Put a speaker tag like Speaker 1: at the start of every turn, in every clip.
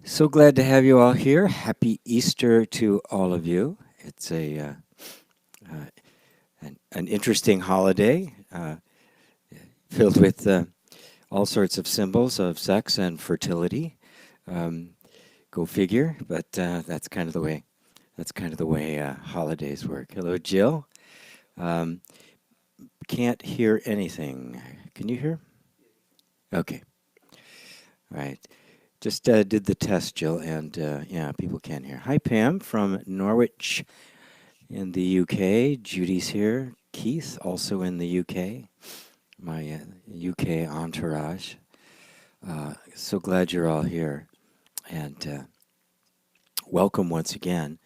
Speaker 1: So glad to have you all here. Happy Easter to all of you. It's uh, an interesting holiday filled with all sorts of symbols of sex and fertility. Um, Go figure, but that's kind of the way. That's kind of the way holidays work. Hello, Jill. Um, can't hear anything. Can you hear? Okay. All right. Just did the test, Jill, and yeah, people can hear. Hi, Pam from Norwich in the UK. Judy's here. Keith, also in the UK. My UK entourage. So glad you're all here. And welcome once again.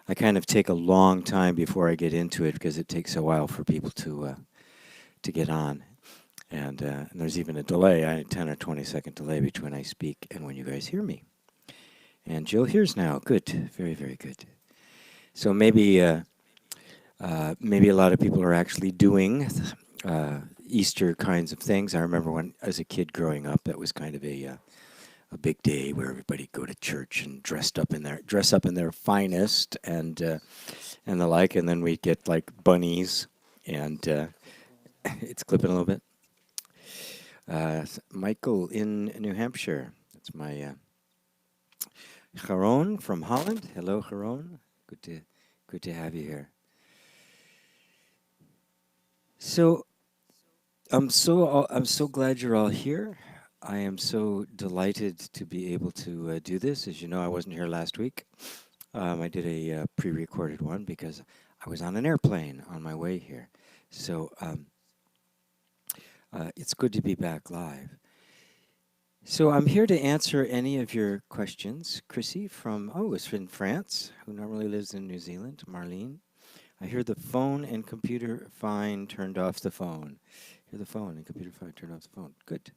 Speaker 1: I kind of take a long time before I get into it because it takes a while for people to get on. And there's even a delay, a 10 or 20-second delay between I speak and when you guys hear me. And Jill hears now. Good. Very, very good. So maybe a lot of people are actually doing Easter kinds of things. I remember when, as a kid growing up, that was kind of a big day where everybody'd go to church and dress up in their finest and the like, and then we'd get like bunnies and it's clipping a little bit. Michael in New Hampshire. That's my Sharon from Holland. Hello, Sharon. Good to have you here. So I'm so glad you're all here. I am so delighted to be able to do this. As you know, I wasn't here last week. I did a pre-recorded one because I was on an airplane on my way here. So it's good to be back live. So I'm here to answer any of your questions. Chrissy from, it's in France, who normally lives in New Zealand. Marlene. I hear the phone and computer fine, turned off the phone. Hear the phone and computer fine, turned off the phone. Good.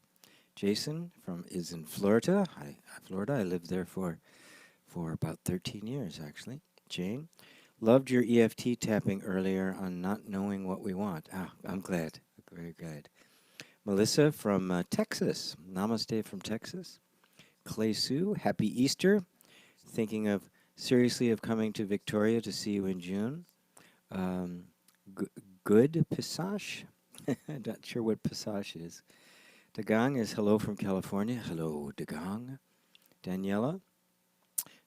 Speaker 1: Jason is in Florida. Florida. I lived there for about 13 years, actually. Jane, loved your EFT tapping earlier on not knowing what we want. I'm glad. Very good. Melissa from Texas. Namaste from Texas. Clay Sue, happy Easter. Thinking of seriously of coming to Victoria to see you in June. Good Passage. I'm not sure what Passage is. Dagang is hello from California. Hello, Dagang. Daniela.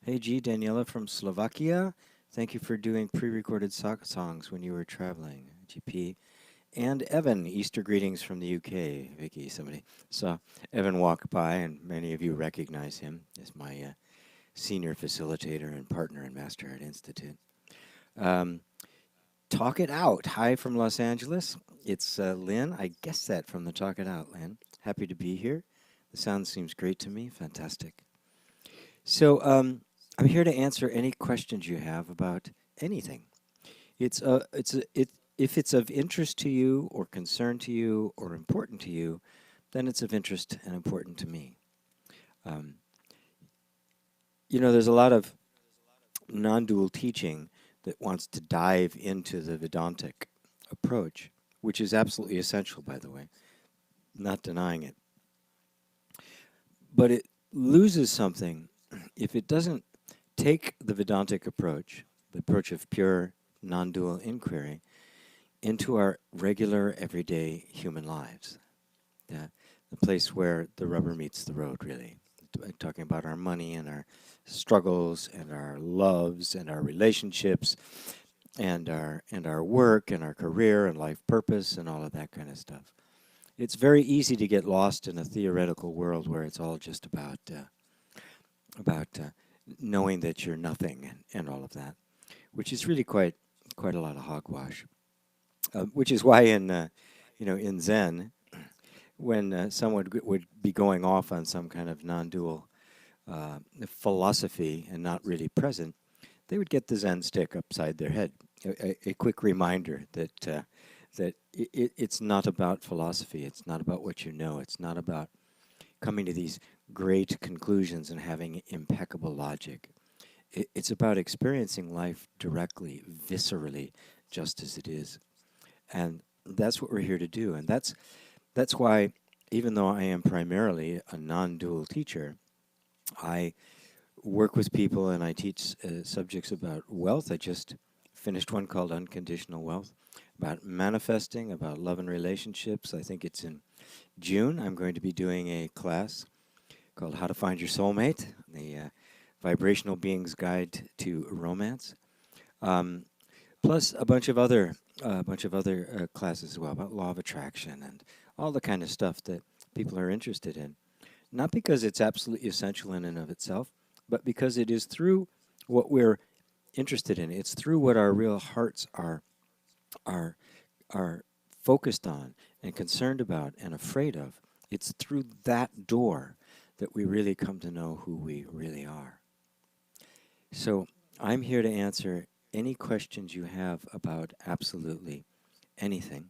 Speaker 1: Hey, G. Daniela from Slovakia. Thank you for doing pre-recorded songs when you were traveling. GP. And Evan, Easter greetings from the UK. Vicky, somebody saw Evan walk by, and many of you recognize him as my senior facilitator and partner in MasterHEART Institute. Talk It Out. Hi from Los Angeles. It's Lynn. I guessed that from the Talk It Out, Lynn. Happy to be here. The sound seems great to me. Fantastic. So I'm here to answer any questions you have about anything. If it's of interest to you or concern to you or important to you, then it's of interest and important to me. There's a lot of non-dual teaching that wants to dive into the Vedantic approach, which is absolutely essential, by the way, not denying it. But it loses something if it doesn't take the Vedantic approach, the approach of pure non-dual inquiry, into our regular, everyday human lives. The place where the rubber meets the road, really. Talking about our money and our struggles and our loves and our relationships and our work and our career and life purpose and all of that kind of stuff. It's very easy to get lost in a theoretical world where it's all just about knowing that you're nothing and all of that, which is really quite a lot of hogwash. Which is why in Zen, when someone would be going off on some kind of non-dual philosophy and not really present, they would get the Zen stick upside their head. A quick reminder that it's not about philosophy. It's not about what you know. It's not about coming to these great conclusions and having impeccable logic. It's about experiencing life directly, viscerally, just as it is. And that's what we're here to do. And that's why, even though I am primarily a non-dual teacher, I work with people and I teach subjects about wealth. I just finished one called Unconditional Wealth, about manifesting, about love and relationships. I think it's in June. I'm going to be doing a class called How to Find Your Soulmate, the Vibrational Being's Guide to Romance. Plus a bunch of other classes as well about law of attraction and all the kind of stuff that people are interested in. Not because it's absolutely essential in and of itself, but because it is through what we're interested in. It's through what our real hearts are are focused on and concerned about and afraid of. It's through that door that we really come to know who we really are. So I'm here to answer any questions you have about absolutely anything.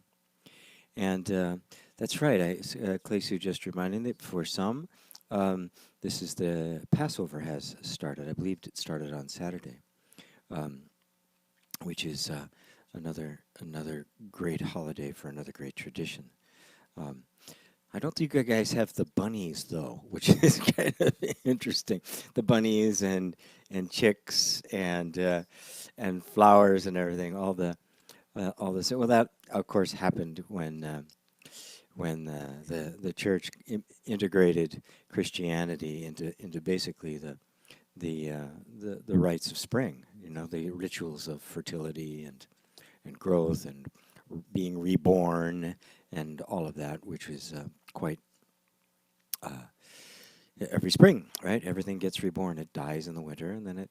Speaker 1: And that's right. Clay Sue just reminded me, for some, this is the Passover has started. I believe it started on Saturday, which is another great holiday for another great tradition. I don't think you guys have the bunnies though, which is kind of interesting. The bunnies and chicks and flowers and everything. All this. Well, that of course happened when the church integrated Christianity into basically the rites of spring. You know, the rituals of fertility and growth and being reborn and all of that, which is quite every spring, right? Everything gets reborn. It dies in the winter, and then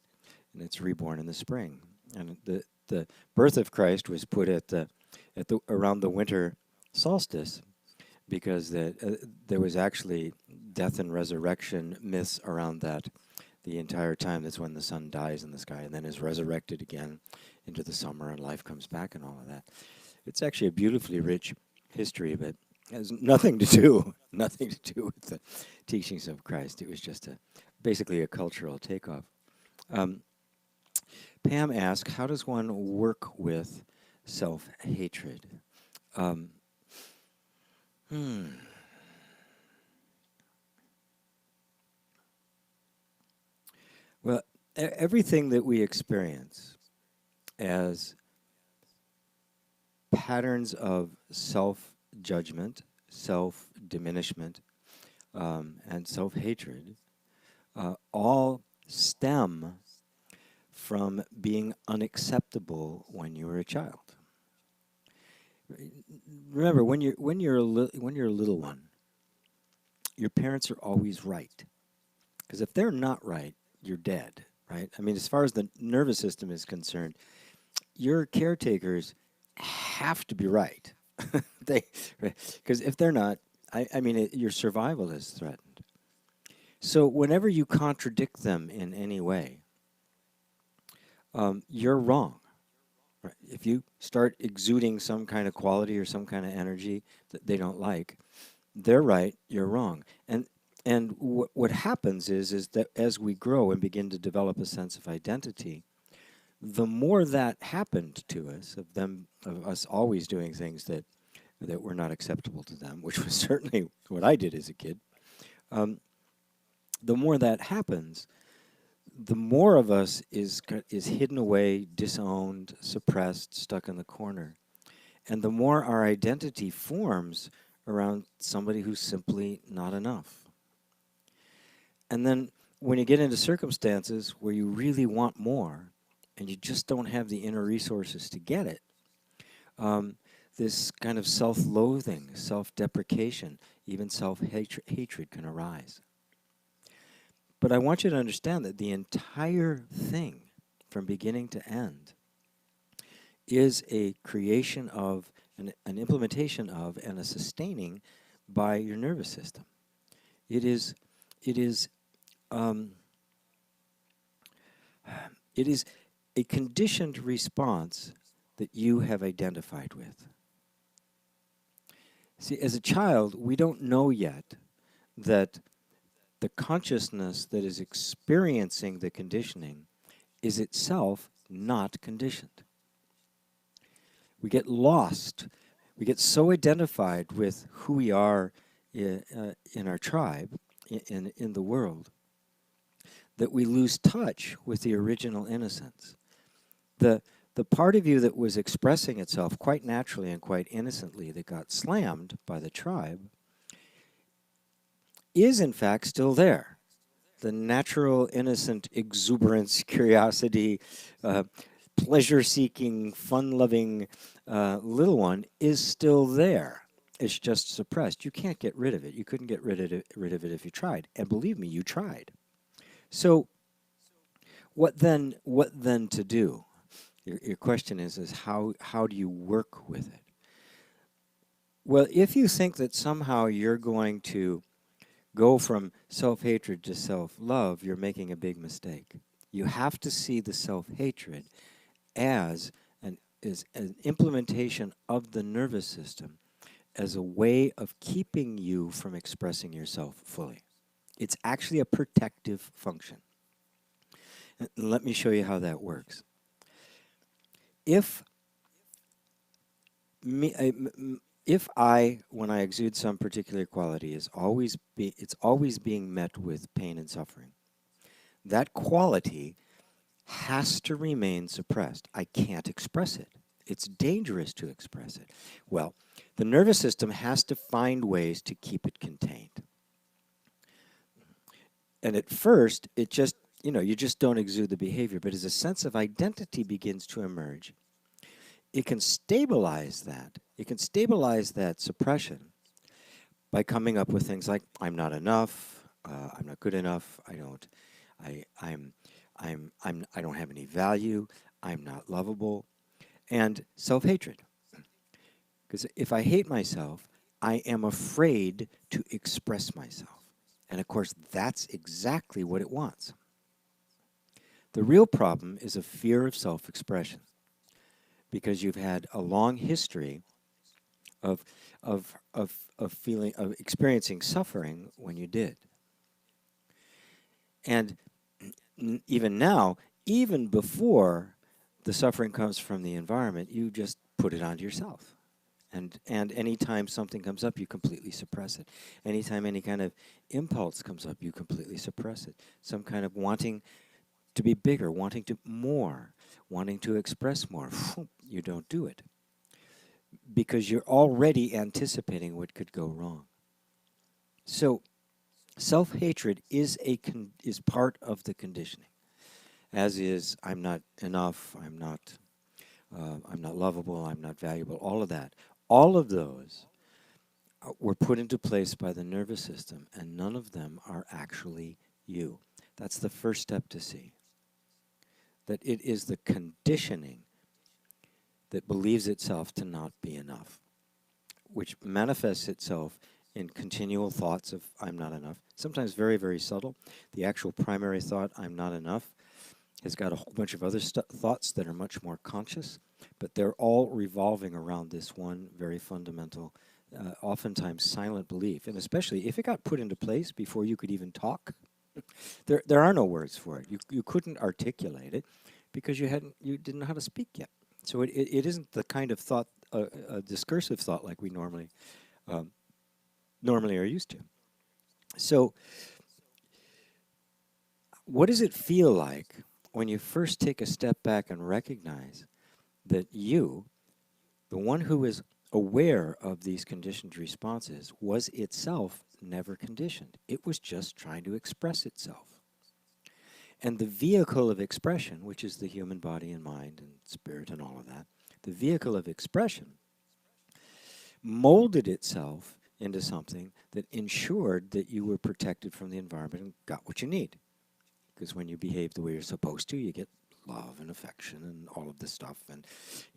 Speaker 1: it's reborn in the spring. And the birth of Christ was put at the around the winter solstice, because there was actually death and resurrection myths around that the entire time. That's when the sun dies in the sky and then is resurrected again into the summer and life comes back and all of that. It's actually a beautifully rich history, but has nothing to do with the teachings of Christ. It was just basically a cultural takeoff. Pam asked, how does one work with self-hatred? Well, everything that we experience as patterns of self-judgment, self-diminishment, and self-hatred all stem from being unacceptable when you were a child. Remember, when you're a little one, your parents are always right, because if they're not right, you're dead, right? I mean, as far as the nervous system is concerned, your caretakers have to be right. Because if they're not, I mean, your survival is threatened. So whenever you contradict them in any way, you're wrong. Right? If you start exuding some kind of quality or some kind of energy that they don't like, they're right, you're wrong. And what happens is that as we grow and begin to develop a sense of identity, the more that happened to us, of us always doing things that were not acceptable to them, which was certainly what I did as a kid, the more that happens, the more of us is hidden away, disowned, suppressed, stuck in the corner. And the more our identity forms around somebody who's simply not enough. And then when you get into circumstances where you really want more and you just don't have the inner resources to get it, this kind of self-loathing, self-deprecation, even self-hatred can arise. But I want you to understand that the entire thing, from beginning to end, is a creation of, an implementation of, and a sustaining by your nervous system. It is a conditioned response that you have identified with. See, as a child, we don't know yet that the consciousness that is experiencing the conditioning is itself not conditioned. We get lost. We get so identified with who we are in our tribe, in the world, that we lose touch with the original innocence. The, the part of you that was expressing itself quite naturally and quite innocently that got slammed by the tribe is in fact still there. The natural, innocent exuberance, curiosity, pleasure-seeking, fun-loving little one is still there. It's just suppressed. You can't get rid of it. You couldn't get rid of it if you tried. And believe me, you tried. So what then to do? Your question is how do you work with it? Well, if you think that somehow you're going to go from self-hatred to self-love, you're making a big mistake. You have to see the self-hatred as an implementation of the nervous system as a way of keeping you from expressing yourself fully. It's actually a protective function. And let me show you how that works. If I, when I exude some particular quality, it's always being met with pain and suffering, that quality has to remain suppressed. I can't express it. It's dangerous to express it. Well, the nervous system has to find ways to keep it contained. And at first, it just, you just don't exude the behavior, but as a sense of identity begins to emerge, it can stabilize that. It can stabilize that suppression by coming up with things like, I'm not enough, I'm not good enough, I don't have any value, I'm not lovable, and self-hatred. Because if I hate myself, I am afraid to express myself. And of course, that's exactly what it wants. The real problem is a fear of self-expression, because you've had a long history of experiencing suffering when you did. And even now, even before the suffering comes from the environment, you just put it onto yourself. And anytime something comes up, you completely suppress it. Anytime any kind of impulse comes up, you completely suppress it. Some kind of wanting to be bigger, wanting to more, wanting to express more, you don't do it. Because you're already anticipating what could go wrong. So self-hatred is part of the conditioning, as is I'm not enough, I'm not lovable, I'm not valuable, all of that. All of those were put into place by the nervous system, and none of them are actually you. That's the first step to see. That it is the conditioning that believes itself to not be enough, which manifests itself in continual thoughts of I'm not enough, sometimes very, very subtle. The actual primary thought, I'm not enough, has got a whole bunch of other thoughts that are much more conscious, but they're all revolving around this one very fundamental, oftentimes silent belief. And especially if it got put into place before you could even talk, there are no words for it. You couldn't articulate it because you didn't know how to speak yet. So it isn't the kind of thought, a discursive thought like we normally are used to. So what does it feel like when you first take a step back and recognize that you, the one who is aware of these conditioned responses, was itself never conditioned? It was just trying to express itself. And the vehicle of expression, which is the human body and mind and spirit and all of that, the vehicle of expression molded itself into something that ensured that you were protected from the environment and got what you need. Because when you behave the way you're supposed to, you get love and affection and all of this stuff, and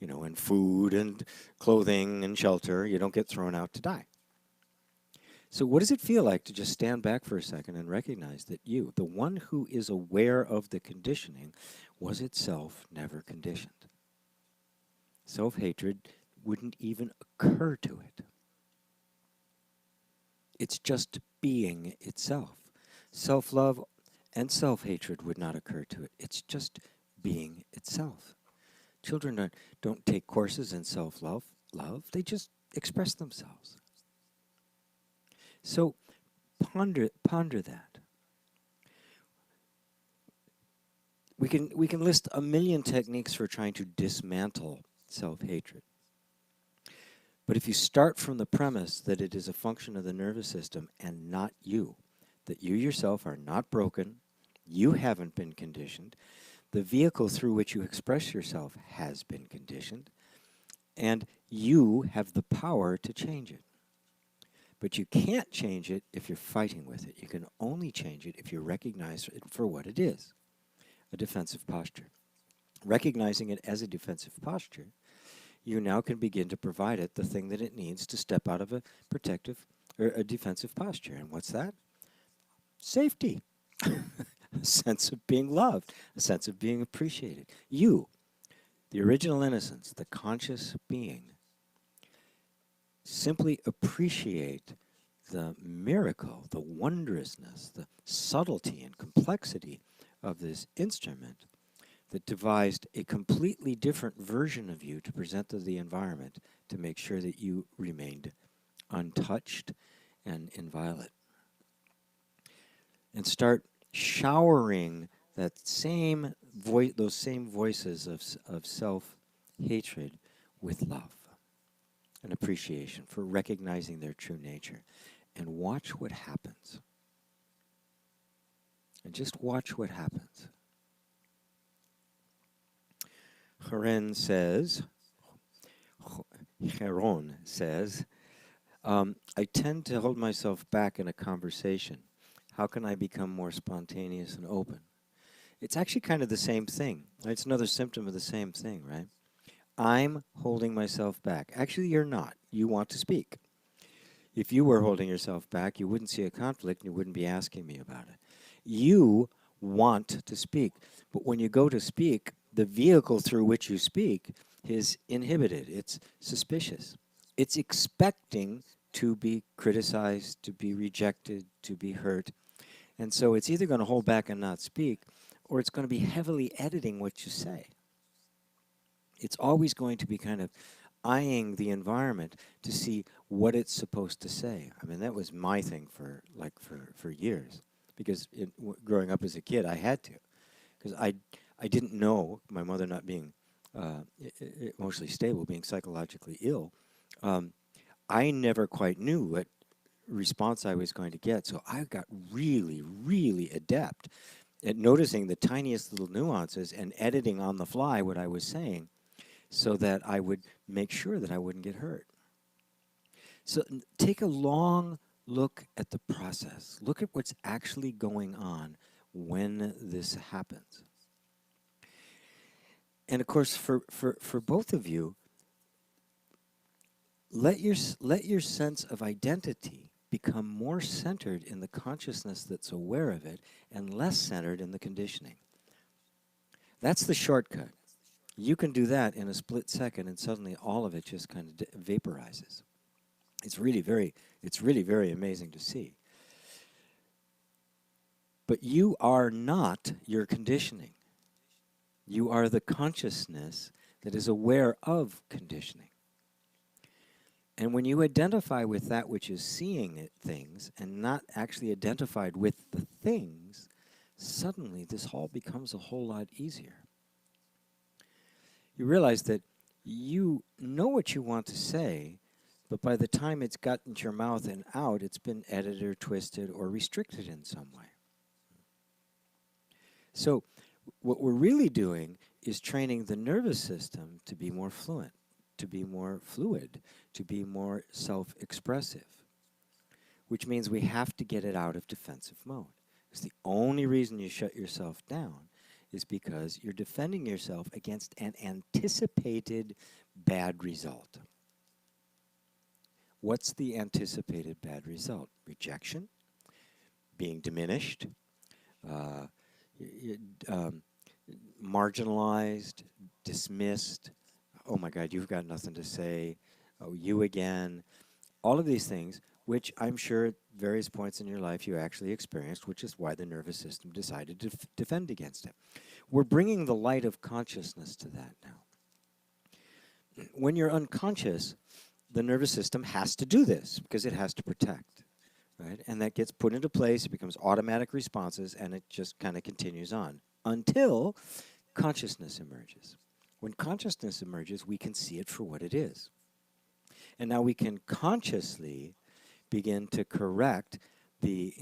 Speaker 1: and food and clothing and shelter. You don't get thrown out to die. So what does it feel like to just stand back for a second and recognize that you, the one who is aware of the conditioning, was itself never conditioned? Self-hatred wouldn't even occur to it. It's just being itself. Self-love and self-hatred would not occur to it. It's just being itself. Children don't take courses in self-love. They just express themselves. So ponder that. we can list a million techniques for trying to dismantle self-hatred. But if you start from the premise that it is a function of the nervous system and not you, that you yourself are not broken, you haven't been conditioned, the vehicle through which you express yourself has been conditioned, and you have the power to change it. But you can't change it if you're fighting with it. You can only change it if you recognize it for what it is, a defensive posture. Recognizing it as a defensive posture, you now can begin to provide it the thing that it needs to step out of a protective or a defensive posture. And what's that? Safety. A sense of being loved, a sense of being appreciated. You, the original innocence, the conscious being, simply appreciate the miracle, the wondrousness, the subtlety and complexity of this instrument that devised a completely different version of you to present to the environment to make sure that you remained untouched and inviolate. And start showering that same those same voices of self-hatred with love and appreciation for recognizing their true nature. And watch what happens. And just watch what happens. Heron says, I tend to hold myself back in a conversation. How can I become more spontaneous and open? It's actually kind of the same thing. It's another symptom of the same thing, right? I'm holding myself back. Actually, you're not. You want to speak. If you were holding yourself back, you wouldn't see a conflict and you wouldn't be asking me about it. You want to speak. But when you go to speak, the vehicle through which you speak is inhibited. It's suspicious. It's expecting to be criticized, to be rejected, to be hurt. And so it's either going to hold back and not speak, or it's going to be heavily editing what you say. It's always going to be kind of eyeing the environment to see what it's supposed to say. I mean, that was my thing for years, because growing up as a kid, I had to, because I didn't know, my mother not being emotionally stable, being psychologically ill, I never quite knew what response I was going to get. So I got really, really adept at noticing the tiniest little nuances and editing on the fly what I was saying so that I would make sure that I wouldn't get hurt. So take a long look at the process. Look at what's actually going on when this happens. And of course, for both of you, let your sense of identity become more centered in the consciousness that's aware of it and less centered in the conditioning. That's the shortcut. You can do that in a split second, and suddenly all of it just kind of vaporizes. It's really very amazing to see. But you are not your conditioning. You are the consciousness that is aware of conditioning. And when you identify with that which is seeing things and not actually identified with the things, suddenly this all becomes a whole lot easier. You realize that you know what you want to say, but by the time it's got into your mouth and out, it's been edited or twisted or restricted in some way. So what we're really doing is training the nervous system to be more fluent, to be more fluid, to be more self-expressive, which means we have to get it out of defensive mode. It's the only reason you shut yourself down is because you're defending yourself against an anticipated bad result. What's the anticipated bad result? Rejection, being diminished, marginalized, dismissed. Oh my God, you've got nothing to say. Oh, you again. All of these things, which I'm sure at various points in your life you actually experienced, which is why the nervous system decided to defend against it. We're bringing the light of consciousness to that now. When you're unconscious, the nervous system has to do this because it has to protect, right? And that gets put into place, it becomes automatic responses, and it just kind of continues on. until consciousness emerges. When consciousness emerges, we can see it for what it is. And now we can consciously begin to correct the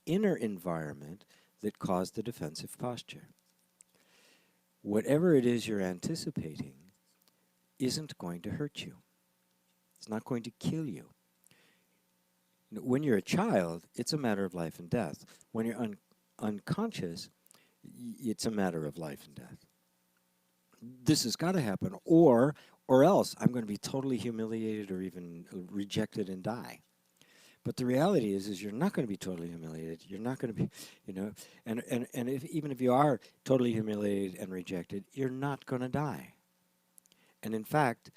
Speaker 1: inner environment that caused the defensive posture. Whatever it is you're anticipating isn't going to hurt you. It's not going to kill you. When you're a child, it's a matter of life and death. When you're unconscious, it's a matter of life and death. This has got to happen, or else I'm going to be totally humiliated or even rejected and die. But the reality is you're not going to be totally humiliated. You're not going to be, and even if you are totally humiliated and rejected, you're not going to die. And in fact,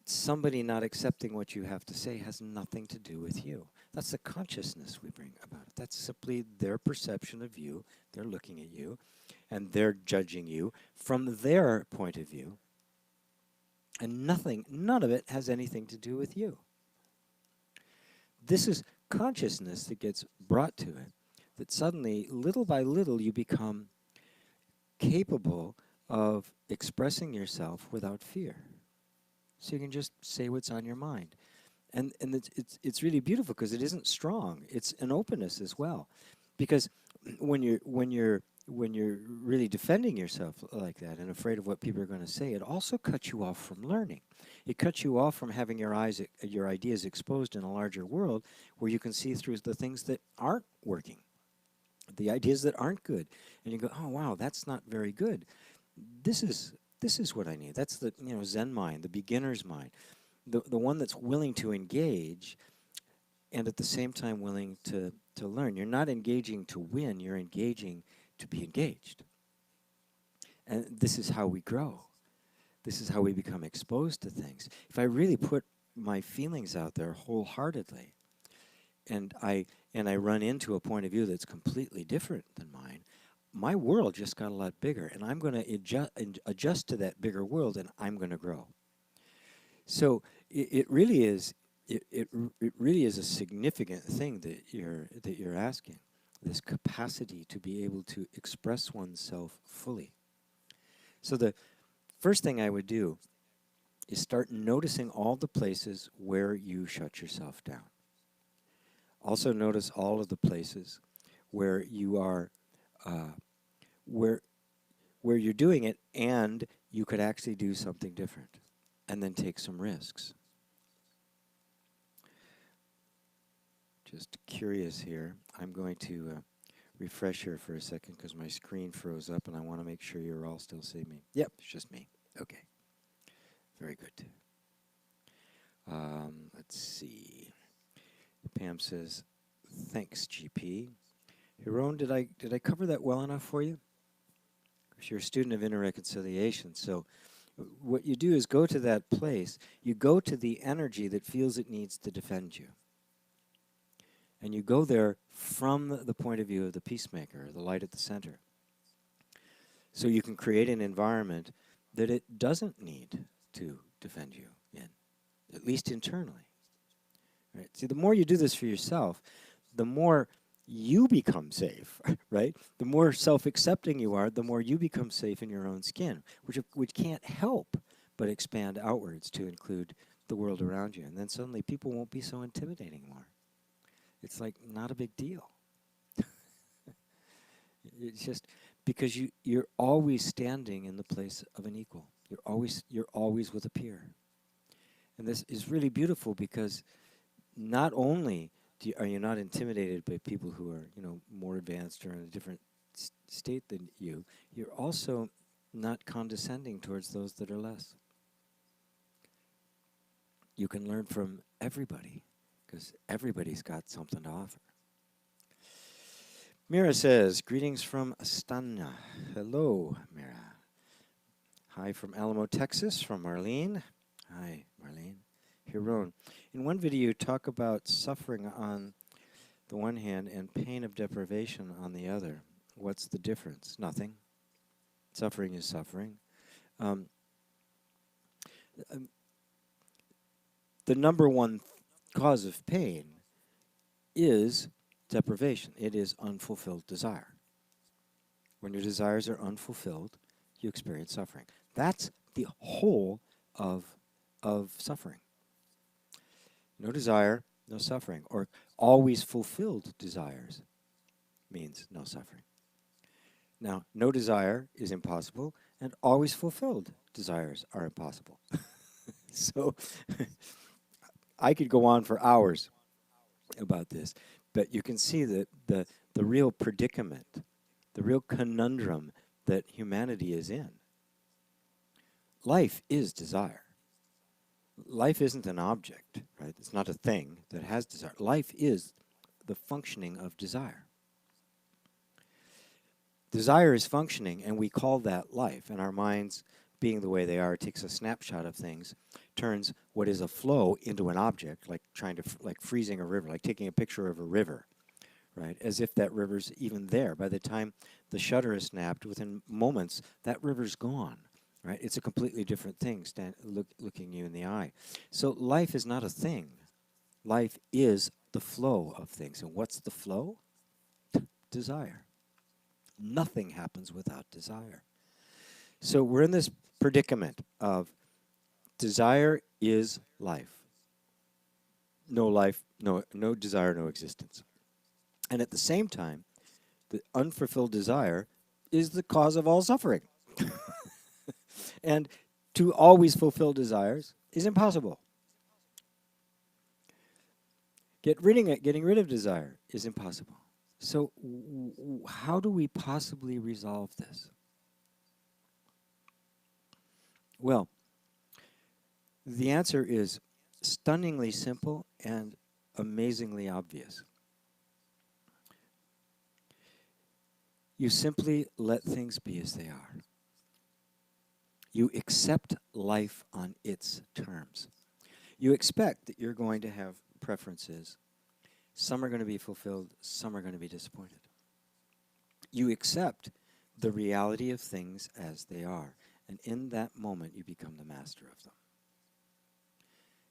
Speaker 1: somebody not accepting what you have to say has nothing to do with you. That's the consciousness we bring about it. That's simply their perception of you. They're looking at you, and they're judging you from their point of view. And none of it has anything to do with you. This is consciousness that gets brought to it, that suddenly, little by little, you become capable of expressing yourself without fear. So you can just say what's on your mind. And it's really beautiful because it isn't strong. It's an openness as well. Because when you're really defending yourself like that and afraid of what people are going to say, it also cuts you off from learning. It cuts you off from having your ideas exposed in a larger world where you can see through the things that aren't working, the ideas that aren't good. And you go, oh wow, that's not very good. This is what I need. That's the Zen mind, the beginner's mind, the one that's willing to engage and at the same time willing to learn. You're not engaging to win, you're engaging to be engaged. And this is how we grow. This is how we become exposed to things. If I really put my feelings out there wholeheartedly, and I run into a point of view that's completely different than mine, my world just got a lot bigger, and I'm going to adjust to that bigger world, and I'm going to grow. So it really is a significant thing that you're asking. This capacity to be able to express oneself fully. So the first thing I would do is start noticing all the places where you shut yourself down. Also notice all of the places where you are, where you're doing it and you could actually do something different, and then take some risks. Just curious here. I'm going to refresh here for a second because my screen froze up and I want to make sure you're all still seeing me. Yep, it's just me. Okay. Very good. Let's see. Pam says, thanks, GP. Hiron, did I cover that well enough for you? Because you're a student of inner reconciliation. So what you do is go to that place. You go to the energy that feels it needs to defend you. And you go there from the point of view of the peacemaker, the light at the center. So you can create an environment that it doesn't need to defend you in, at least internally. Right? See, the more you do this for yourself, the more you become safe, right? The more self-accepting you are, the more you become safe in your own skin, which can't help but expand outwards to include the world around you. And then suddenly people won't be so intimidating anymore. It's like not a big deal. It's just because you're always standing in the place of an equal. You're always with a peer. And this is really beautiful because not only are you not intimidated by people who are, more advanced or in a different state than you, you're also not condescending towards those that are less. You can learn from everybody because everybody's got something to offer. Mira says, greetings from Astana. Hello, Mira. Hi from Alamo, Texas, from Marlene. Hi, Marlene. Hiron. In one video, you talk about suffering on the one hand and pain of deprivation on the other. What's the difference? Nothing. Suffering is suffering. The number one cause of pain is deprivation. It is unfulfilled desire. When your desires are unfulfilled, you experience suffering. That's the whole of suffering. No desire, no suffering. Or always fulfilled desires means no suffering. Now, no desire is impossible, and always fulfilled desires are impossible. So I could go on for hours about this, but you can see that the real predicament, the real conundrum that humanity is in. Life is desire. Life isn't an object, right? It's not a thing that has desire. Life is the functioning of desire. Desire is functioning, and we call that life. And our minds, being the way they are, takes a snapshot of things, turns what is a flow into an object, like trying to, like freezing a river, like taking a picture of a river, right? As if that river's even there. By the time the shutter is snapped, within moments, that river's gone, right? It's a completely different thing, looking you in the eye. So life is not a thing. Life is the flow of things. And what's the flow? Desire. Nothing happens without desire. So we're in this predicament of desire is life. No life, no desire, no existence. And at the same time, the unfulfilled desire is the cause of all suffering. And to always fulfill desires is impossible. Getting rid of desire is impossible. So how do we possibly resolve this? Well, the answer is stunningly simple and amazingly obvious. You simply let things be as they are. You accept life on its terms. You expect that you're going to have preferences. Some are going to be fulfilled, some are going to be disappointed. You accept the reality of things as they are, and in that moment you become the master of them.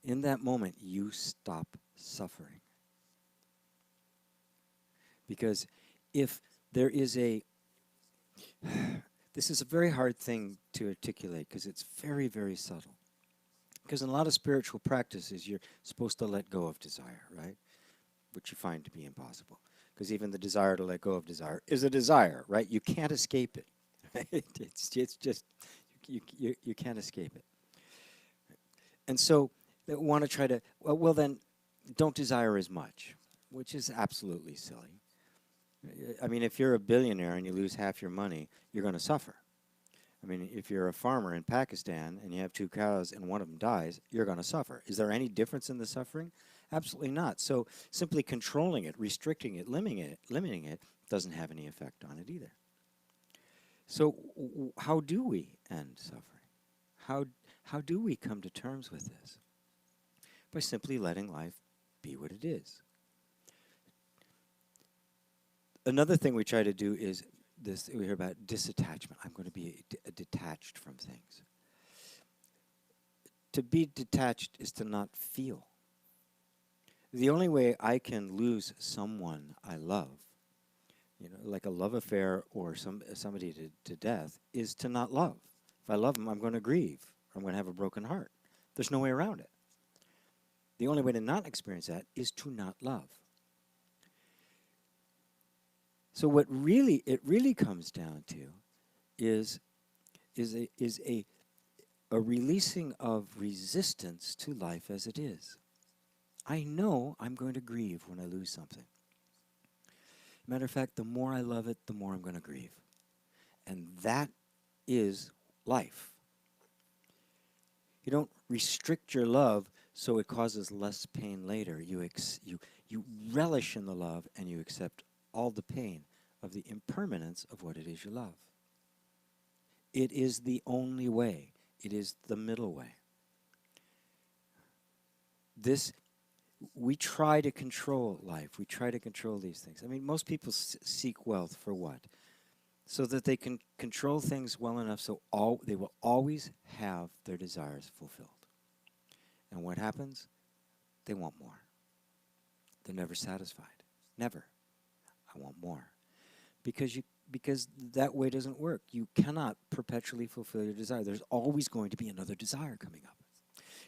Speaker 1: In that moment you stop suffering. Because if there is this is a very hard thing to articulate because it's very, very subtle. Because in a lot of spiritual practices, you're supposed to let go of desire, right? Which you find to be impossible. Because even the desire to let go of desire is a desire, right? You can't escape it. Right? It's just, you can't escape it. And so they want to try to, well then, don't desire as much, which is absolutely silly. I mean, if you're a billionaire and you lose half your money, you're going to suffer. I mean, if you're a farmer in Pakistan and you have 2 cows and one of them dies, you're going to suffer. Is there any difference in the suffering? Absolutely not. So simply controlling it, restricting it, limiting it doesn't have any effect on it either. So how do we end suffering? How do we come to terms with this? By simply letting life be what it is. Another thing we try to do is this, we hear about disattachment. I'm going to be detached from things. To be detached is to not feel. The only way I can lose someone I love, like a love affair or somebody to death, is to not love. If I love them, I'm going to grieve. I'm going to have a broken heart. There's no way around it. The only way to not experience that is to not love. So what it really comes down to is a releasing of resistance to life as it is. I know I'm going to grieve when I lose something. Matter of fact, the more I love it, the more I'm going to grieve. And that is life. You don't restrict your love so it causes less pain later. You relish in the love and you accept all the pain of the impermanence of what it is you love. It is the only way. It is the middle way. We try to control life. We try to control these things. I mean, most people seek wealth for what? So that they can control things well enough so they will always have their desires fulfilled. And what happens? They want more. They're never satisfied. Never. I want more. Because because that way doesn't work. You cannot perpetually fulfill your desire. There's always going to be another desire coming up.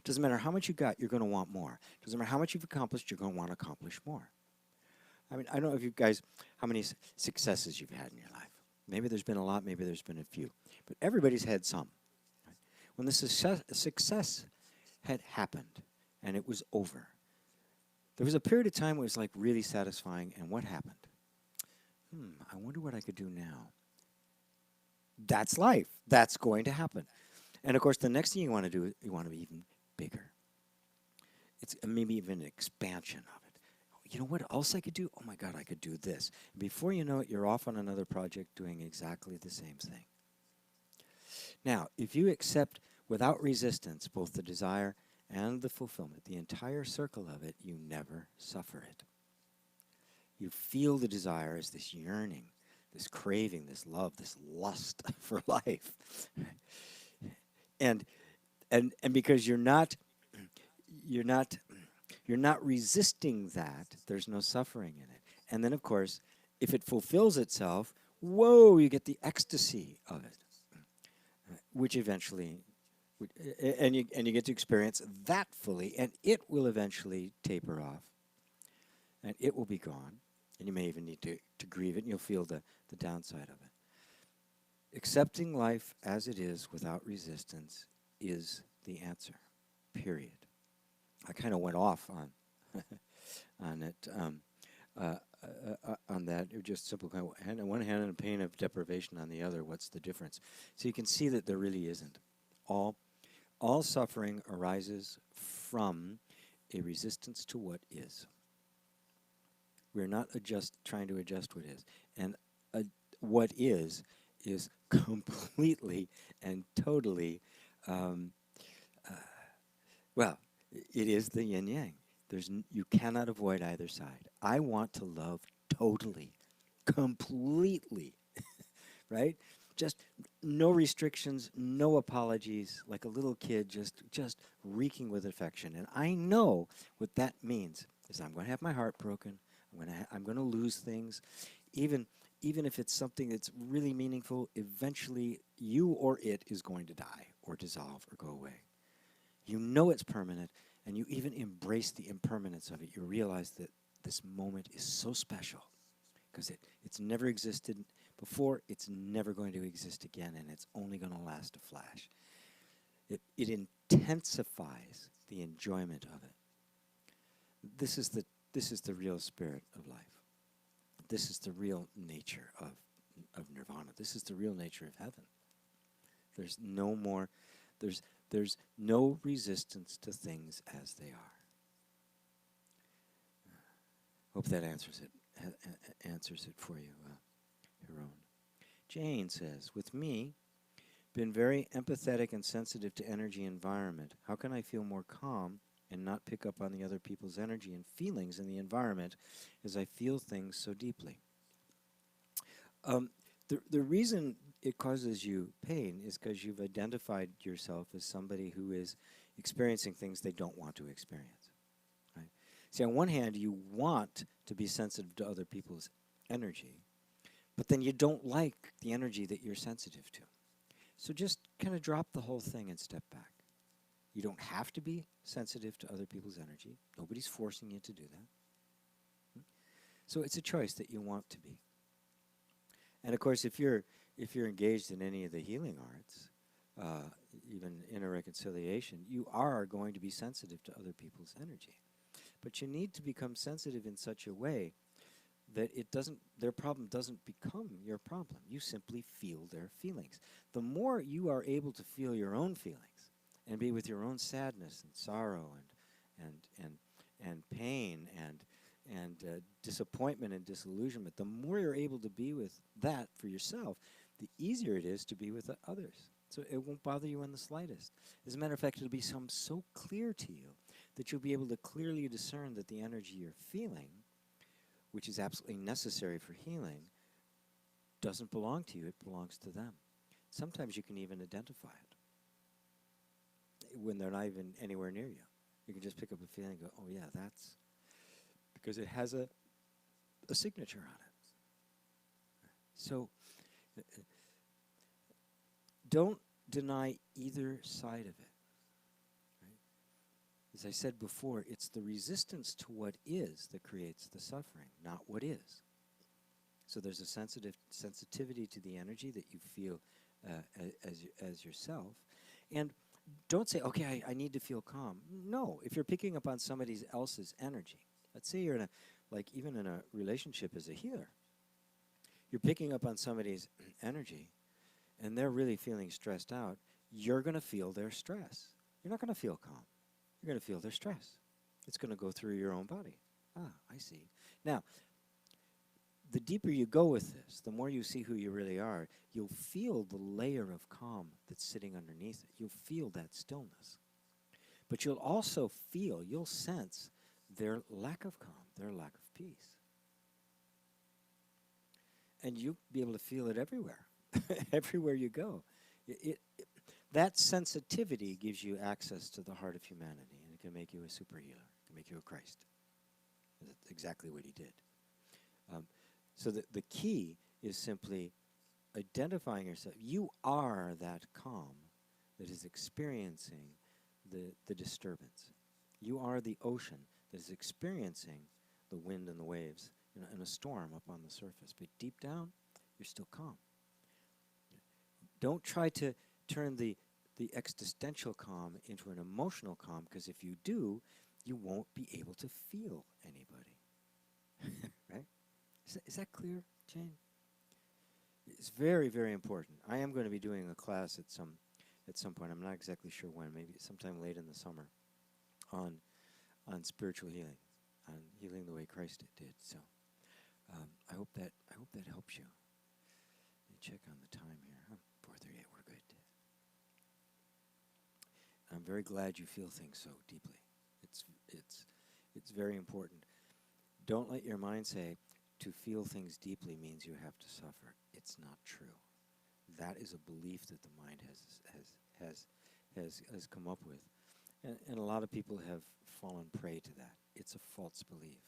Speaker 1: Doesn't matter how much you got, you're going to want more. Doesn't matter how much you've accomplished, you're going to want to accomplish more. I mean, I don't know if you guys, how many successes you've had in your life. Maybe there's been a lot, maybe there's been a few. But everybody's had some. Right? When the success had happened and it was over, there was a period of time where it was like really satisfying, and what happened? I wonder what I could do now. That's life. That's going to happen. And of course, the next thing you want to do, you want to be even bigger. It's maybe even an expansion of it. You know what else I could do? Oh my God, I could do this. And before you know it, you're off on another project doing exactly the same thing. Now, if you accept without resistance both the desire and the fulfillment, the entire circle of it, you never suffer it. You feel the desire as this yearning, this craving, this love, this lust for life. And because you're not resisting that, there's no suffering in it. And then of course, if it fulfills itself, whoa, you get the ecstasy of it, which eventually, and you get to experience that fully, and it will eventually taper off, and it will be gone, and you may even need to grieve it, and you'll feel the downside of it. Accepting life as it is without resistance is the answer, period. I kind of went off on on it, on that. It was just simple kind of hand on one hand and pain of deprivation on the other. What's the difference? So you can see that there really isn't. All suffering arises from a resistance to what is. We're not trying to adjust what is. And what is completely and totally, well, it is the yin-yang. You cannot avoid either side. I want to love totally, completely, right? Just no restrictions, no apologies, like a little kid just reeking with affection. And I know what that means is I'm going to have my heart broken. I'm going to lose things. Even if it's something that's really meaningful, eventually you or it is going to die or dissolve or go away. You know it's permanent, and you even embrace the impermanence of it. You realize that this moment is so special because it's never existed before, it's never going to exist again, and it's only going to last a flash. It intensifies the enjoyment of it. This is the real spirit of life. This is the real nature of nirvana. This is the real nature of heaven. There's no more, there's no resistance to things as they are. Hope that answers it for you, Hiron. Jane says, with me, been very empathetic and sensitive to energy environment. How can I feel more calm and not pick up on the other people's energy and feelings in the environment as I feel things so deeply? The reason it causes you pain is because you've identified yourself as somebody who is experiencing things they don't want to experience. Right? See, on one hand, you want to be sensitive to other people's energy, but then you don't like the energy that you're sensitive to. So just kind of drop the whole thing and step back. You don't have to be sensitive to other people's energy. Nobody's forcing you to do that. So it's a choice that you want to be. And of course, if you're engaged in any of the healing arts, even inner reconciliation, you are going to be sensitive to other people's energy. But you need to become sensitive in such a way that their problem doesn't become your problem. You simply feel their feelings. The more you are able to feel your own feelings and be with your own sadness and sorrow and pain and disappointment and disillusionment, the more you're able to be with that for yourself, the easier it is to be with others. So it won't bother you in the slightest. As a matter of fact, it'll become so clear to you that you'll be able to clearly discern that the energy you're feeling, which is absolutely necessary for healing, doesn't belong to you, it belongs to them. Sometimes you can even identify it when they're not even anywhere near you. You can just pick up a feeling and go, oh yeah, that's because it has a signature on it. So Don't deny either side of it. Right? As I said before, it's the resistance to what is that creates the suffering, not what is. So there's a sensitivity to the energy that you feel as yourself. And don't say, okay, I need to feel calm. No, if you're picking up on somebody else's energy, let's say you're in a, like even in a relationship as a healer, you're picking up on somebody's energy and they're really feeling stressed out, you're going to feel their stress. You're not going to feel calm. You're going to feel their stress. It's going to go through your own body. Ah, I see. Now, the deeper you go with this, the more you see who you really are, you'll feel the layer of calm that's sitting underneath it. You'll feel that stillness. But you'll also feel, you'll sense their lack of calm, their lack of peace. And you'll be able to feel it everywhere, everywhere you go. That sensitivity gives you access to the heart of humanity, and it can make you a super healer. It can make you a Christ. That's exactly what he did. So the key is simply identifying yourself. You are that calm that is experiencing the disturbance. You are the ocean that is experiencing the wind and the waves in a storm up on the surface. But deep down, you're still calm. Don't try to turn the existential calm into an emotional calm, because if you do, you won't be able to feel anybody. Right? Is that clear, Jane? It's very, very important. I am going to be doing a class at some point. I'm not exactly sure when. Maybe sometime late in the summer, on spiritual healing, on healing the way Christ did. So I hope that helps you. Let me check on the time here. 4:38. We're good. I'm very glad you feel things so deeply. It's very important. Don't let your mind say, to feel things deeply means you have to suffer. It's not true. That is a belief that the mind has come up with. And a lot of people have fallen prey to that. It's a false belief.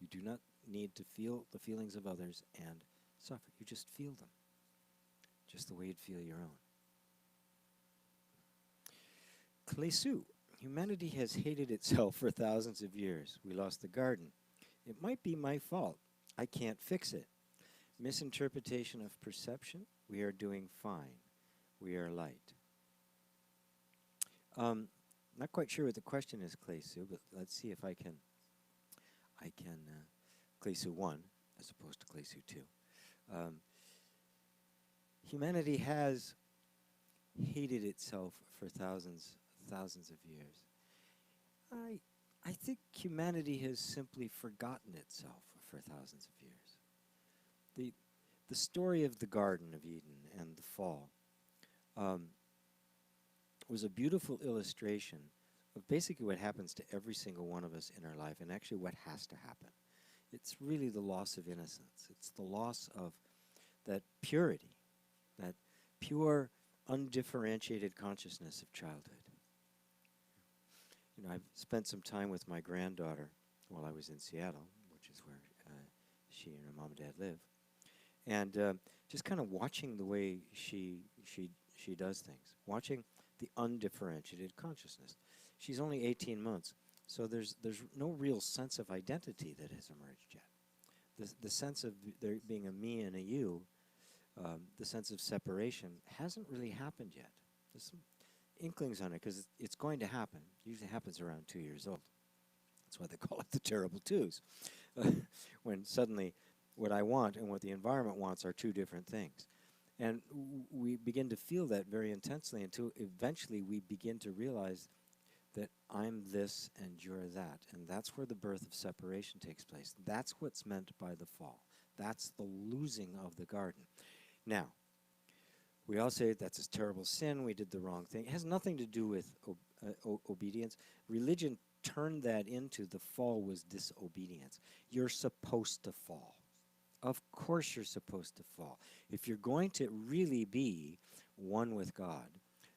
Speaker 1: You do not need to feel the feelings of others and suffer. You just feel them, just the way you'd feel your own. Klesu. Humanity has hated itself for thousands of years. We lost the garden. It might be my fault. I can't fix it. Misinterpretation of perception. We are doing fine. We are light. Not quite sure what the question is, Klesu, but let's see if I can Klesu 1 as opposed to Klesu 2. Humanity has hated itself for thousands of years. I think humanity has simply forgotten itself for thousands of years. The story of the Garden of Eden and the fall was a beautiful illustration of basically what happens to every single one of us in our life, and actually what has to happen. It's really the loss of innocence. It's the loss of that purity, that pure, undifferentiated consciousness of childhood. I've spent some time with my granddaughter while I was in Seattle, which is where she and her mom and dad live, and just kind of watching the way she does things, watching the undifferentiated consciousness. She's only 18 months, so there's no real sense of identity that has emerged yet. The sense of there being a me and a you, the sense of separation hasn't really happened yet. There's some inklings on it, because it's going to happen. It usually happens around 2 years old. That's why they call it the terrible twos. When suddenly what I want and what the environment wants are two different things. And we begin to feel that very intensely until eventually we begin to realize that I'm this and you're that. And that's where the birth of separation takes place. That's what's meant by the fall. That's the losing of the garden. Now, we all say that's a terrible sin, we did the wrong thing. It has nothing to do with obedience. Religion turned that into the fall was disobedience. You're supposed to fall. Of course you're supposed to fall. If you're going to really be one with God,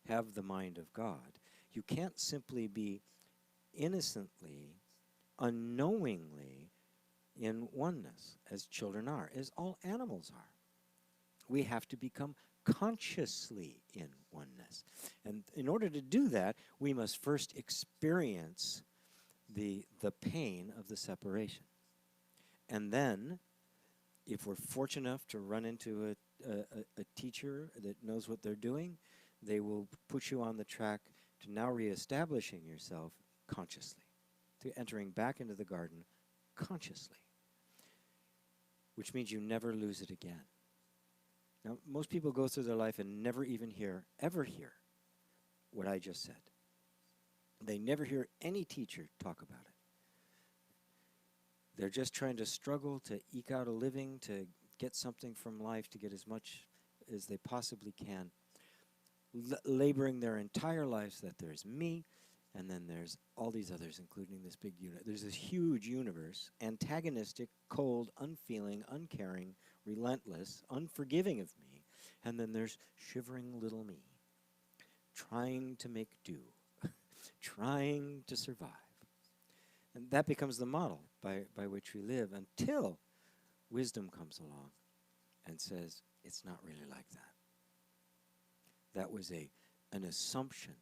Speaker 1: have the mind of God, you can't simply be innocently, unknowingly in oneness, as children are, as all animals are. We have to become consciously in oneness. And in order to do that, we must first experience the pain of the separation. And then, if we're fortunate enough to run into a teacher that knows what they're doing, they will put you on the track to now reestablishing yourself consciously, to entering back into the garden consciously, which means you never lose it again. Now, most people go through their life and never even ever hear what I just said. They never hear any teacher talk about it. They're just trying to struggle to eke out a living, to get something from life, to get as much as they possibly can, laboring their entire lives that there's me, and then there's all these others, including this big unit. There's this huge universe, antagonistic, cold, unfeeling, uncaring, relentless, unforgiving of me. And then there's shivering little me, trying to make do, trying to survive. And that becomes the model by which we live until wisdom comes along and says, it's not really like that. That was an assumption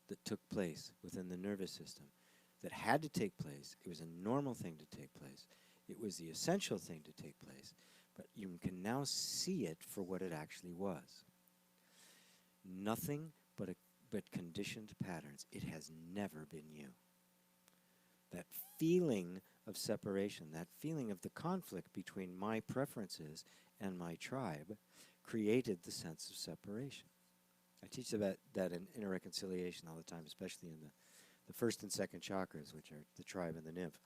Speaker 1: that took place within the nervous system that had to take place. It was a normal thing to take place. It was the essential thing to take place. But you can now see it for what it actually was. Nothing but conditioned patterns. It has never been you. That feeling of separation, that feeling of the conflict between my preferences and my tribe created the sense of separation. I teach about that in inner reconciliation all the time, especially in the first and second chakras, which are the tribe and the nymph.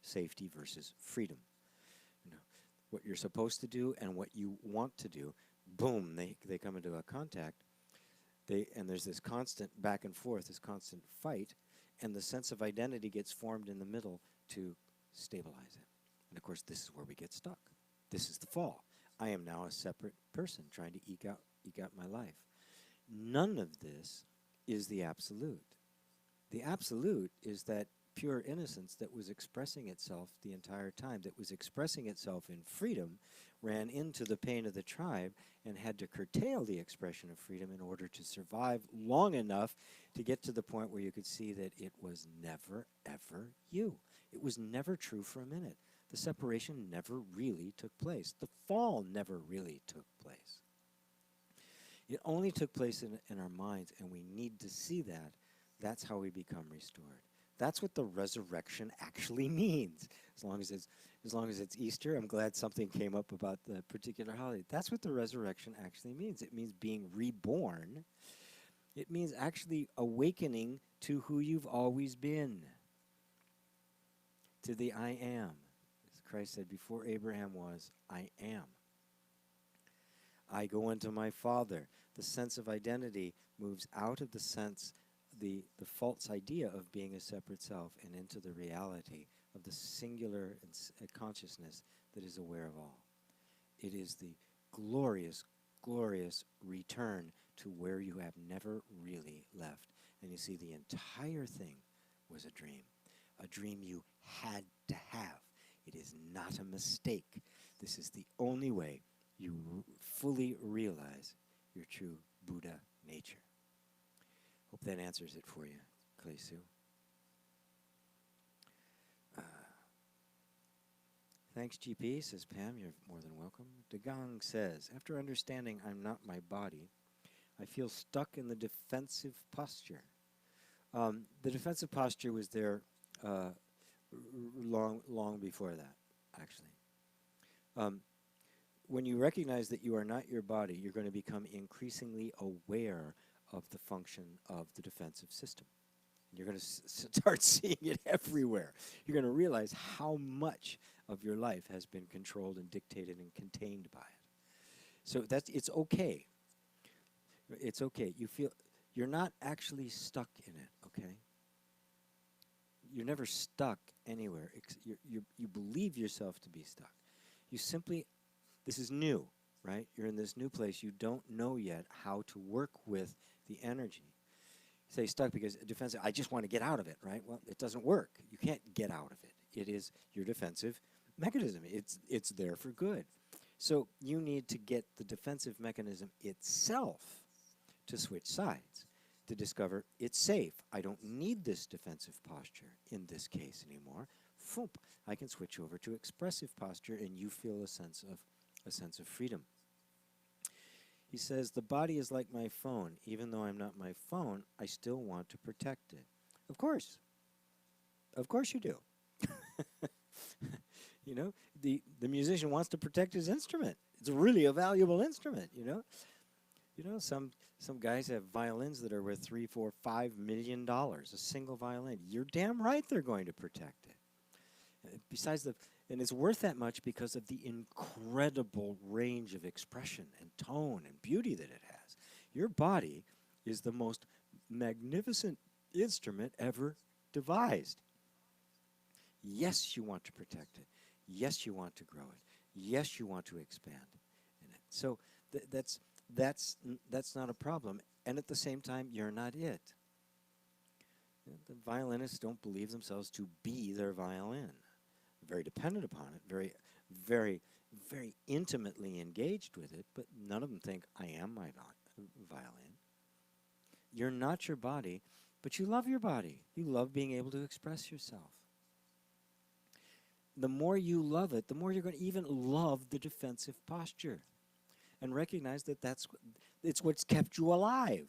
Speaker 1: Safety versus freedom. You know, what you're supposed to do and what you want to do, boom, they come into a contact. And there's this constant back and forth, this constant fight, and the sense of identity gets formed in the middle to stabilize it. And of course, this is where we get stuck. This is the fall. I am now a separate person trying to eke out my life. None of this is the absolute. The absolute is that pure innocence that was expressing itself the entire time, that was expressing itself in freedom, ran into the pain of the tribe and had to curtail the expression of freedom in order to survive long enough to get to the point where you could see that it was never, ever you. It was never true for a minute. The separation never really took place. The fall never really took place. It only took place in our minds, and we need to see that. That's how we become restored. That's what the resurrection actually means. As long as it's Easter, I'm glad something came up about the particular holiday. That's what the resurrection actually means. It means being reborn. It means actually awakening to who you've always been, to the I am. As Christ said, before Abraham was, I am. I go into my Father. The sense of identity moves out of the sense, the false idea of being a separate self, and into the reality of the singular consciousness that is aware of all. It is the glorious, glorious return to where you have never really left. And you see, the entire thing was a dream you had to have. It is not a mistake. This is the only way you fully realize your true Buddha nature. Hope that answers it for you, Klesu. Thanks, GP, says Pam. You're more than welcome. Dagang says, after understanding I'm not my body, I feel stuck in the defensive posture. The defensive posture was there long before that, actually. When you recognize that you are not your body, you're going to become increasingly aware of the function of the defensive system. You're going to start seeing it everywhere. You're going to realize how much of your life has been controlled and dictated and contained by it. So it's okay. It's okay. You feel you're not actually stuck in it, okay? You're never stuck anywhere. You believe yourself to be stuck. You simply, this is new, right? You're in this new place. You don't know yet how to work with the energy. You say stuck because defensive, I just want to get out of it, right? Well, it doesn't work. You can't get out of it. It is your defensive mechanism. It's there for good. So you need to get the defensive mechanism itself to switch sides, to discover it's safe. I don't need this defensive posture in this case anymore. Foop, I can switch over to expressive posture, and you feel a sense of freedom. He says, the body is like my phone. Even though I'm not my phone, I still want to protect it. Of course. Of course you do. You know, the musician wants to protect his instrument. It's really a valuable instrument, you know. You know, some guys have violins that are worth $3, $4, $5 million, a single violin. You're damn right they're going to protect it. And it's worth that much because of the incredible range of expression and tone and beauty that it has. Your body is the most magnificent instrument ever devised. Yes, you want to protect it. Yes, you want to grow it. Yes, you want to expand in it. So that's not a problem. And at the same time, you're not it. The violinists don't believe themselves to be their violin. Very dependent upon it, very, very, very intimately engaged with it, but none of them think, I am my violin. You're not your body, but you love your body. You love being able to express yourself. The more you love it, the more you're going to even love the defensive posture and recognize that it's what's kept you alive.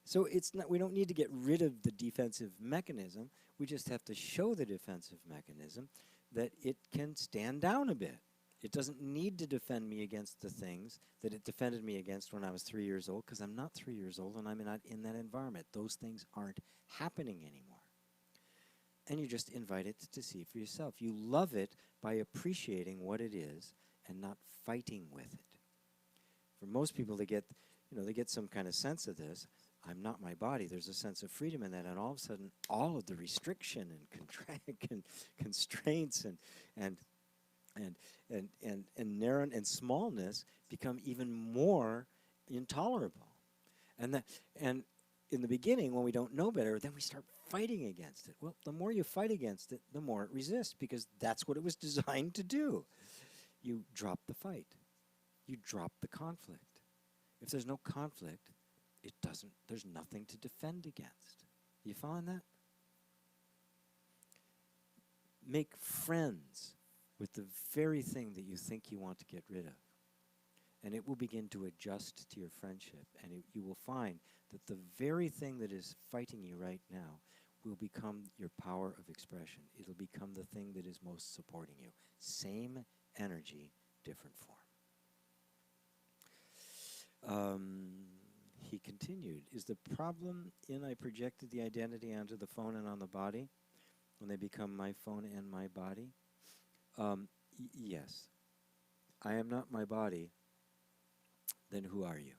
Speaker 1: So we don't need to get rid of the defensive mechanism. We just have to show the defensive mechanism that it can stand down a bit. It doesn't need to defend me against the things that it defended me against when I was 3 years old, because I'm not 3 years old and I'm not in that environment. Those things aren't happening anymore. And you just invite it to see for yourself. You love it by appreciating what it is and not fighting with it. For most people, they get some kind of sense of this. I'm not my body. There's a sense of freedom in that, and all of a sudden, all of the restriction and constraints and narrow and smallness become even more intolerable. And in the beginning, when we don't know better, then we start fighting against it. Well, the more you fight against it, the more it resists, because that's what it was designed to do. You drop the fight. You drop the conflict. If there's no conflict, there's nothing to defend against. You following that? Make friends with the very thing that you think you want to get rid of. And it will begin to adjust to your friendship. And you will find that the very thing that is fighting you right now will become your power of expression. It'll become the thing that is most supporting you. Same energy, different form. He continued, is the problem in I projected the identity onto the phone and on the body when they become my phone and my body? Yes. I am not my body. Then who are you?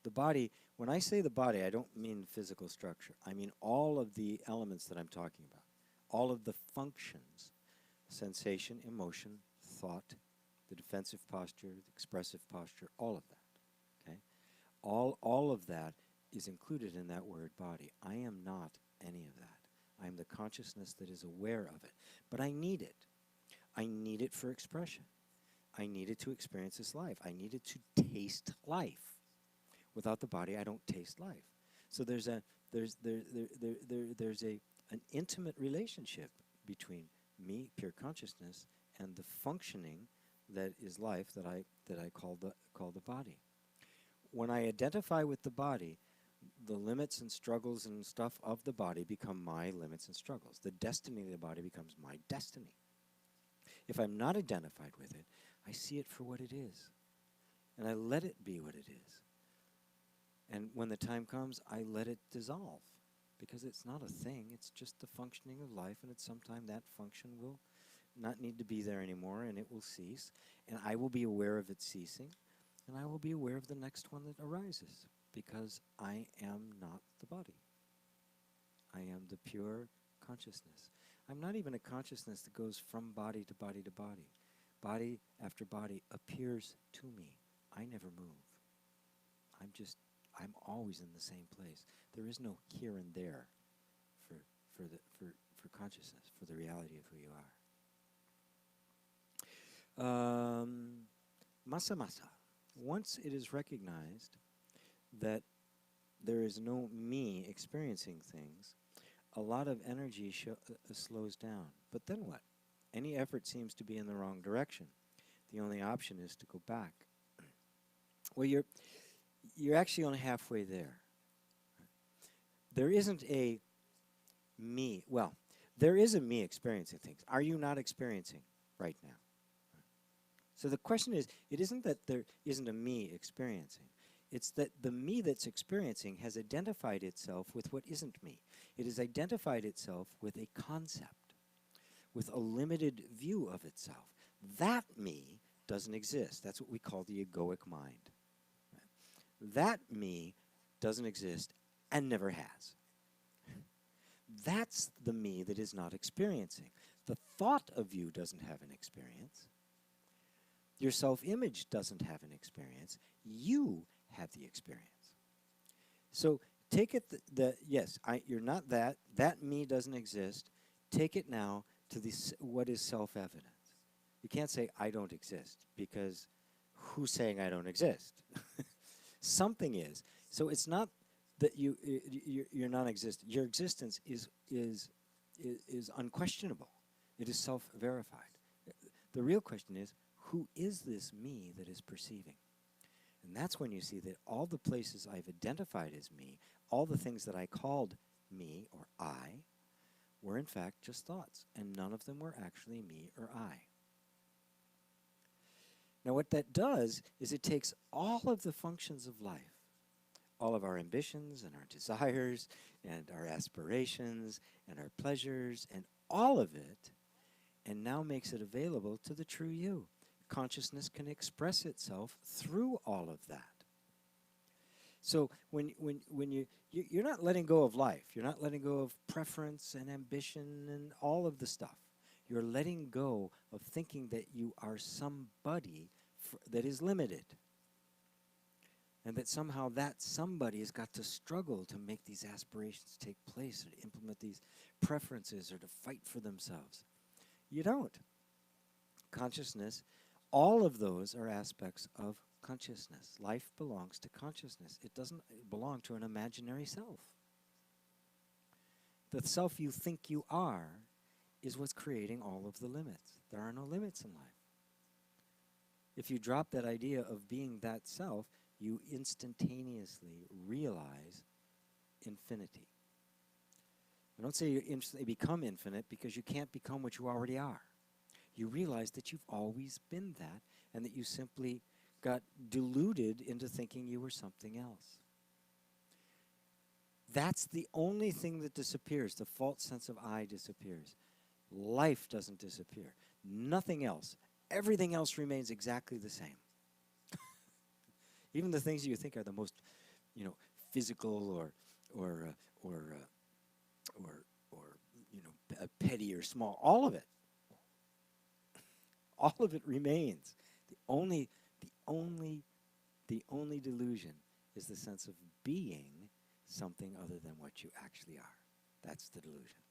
Speaker 1: The body, when I say the body, I don't mean physical structure. I mean all of the elements that I'm talking about. All of the functions. Sensation, emotion, thought, the defensive posture, the expressive posture, all of that. Okay? All of that is included in that word body. I am not any of that. I am the consciousness that is aware of it. But I need it. I need it for expression. I need it to experience this life. I need it to taste life. Without the body, I don't taste life. So there's an intimate relationship between me, pure consciousness, and the functioning that is life that I call the body. When I identify with the body, the limits and struggles and stuff of the body become my limits and struggles. The destiny of the body becomes my destiny. If I'm not identified with it, I see it for what it is. And I let it be what it is. And when the time comes, I let it dissolve. Because it's not a thing, it's just the functioning of life, and at some time that function will not need to be there anymore, and it will cease. And I will be aware of it ceasing, and I will be aware of the next one that arises. Because I am not the body. I am the pure consciousness. I'm not even a consciousness that goes from body to body to body. Body after body appears to me. I never move. I'm always in the same place. There is no here and there for consciousness, for the reality of who you Masa masa. Once it is recognized that there is no me experiencing things, a lot of energy slows down. But then what? Any effort seems to be in the wrong direction. The only option is to go back. Well, you're actually only halfway there. There isn't a me. Well, there is a me experiencing things. Are you not experiencing right now? So the question is, it isn't that there isn't a me experiencing. It's that the me that's experiencing has identified itself with what isn't me. It has identified itself with a concept, with a limited view of itself. That me doesn't exist. That's what we call the egoic mind. That me doesn't exist and never has. That's the me that is not experiencing. The thought of you doesn't have an experience. Your self-image doesn't have an experience. You have the experience. So take it yes, you're not that. That me doesn't exist. Take it now to what is self-evident. You can't say, I don't exist, because who's saying I don't exist? Something is. So it's not that you're non-existent. Your existence is unquestionable. It is self-verified. The real question is, who is this me that is perceiving? And that's when you see that all the places I've identified as me, all the things that I called me or I, were in fact just thoughts, and none of them were actually me or I. Now what that does is it takes all of the functions of life, all of our ambitions and our desires and our aspirations and our pleasures and all of it, and now makes it available to the true you. Consciousness can express itself through all of that. So when you're not letting go of life, you're not letting go of preference and ambition and all of the stuff. You're letting go of thinking that you are somebody that is limited. And that somehow that somebody has got to struggle to make these aspirations take place, or to implement these preferences, or to fight for themselves. You don't. Consciousness, all of those are aspects of consciousness. Life belongs to consciousness. It doesn't belong to an imaginary self. The self you think you are is what's creating all of the limits. There are no limits in life. If you drop that idea of being that self, you instantaneously realize infinity. I don't say you instantly become infinite, because you can't become what you already are. You realize that you've always been that, and that you simply got deluded into thinking you were something else. That's the only thing that disappears. The false sense of I disappears. Life doesn't disappear. Nothing else. Everything else remains exactly the same. Even the things you think are the most, physical or petty or small, all of it remains. The only delusion is the sense of being something other than what you actually are. That's the delusion.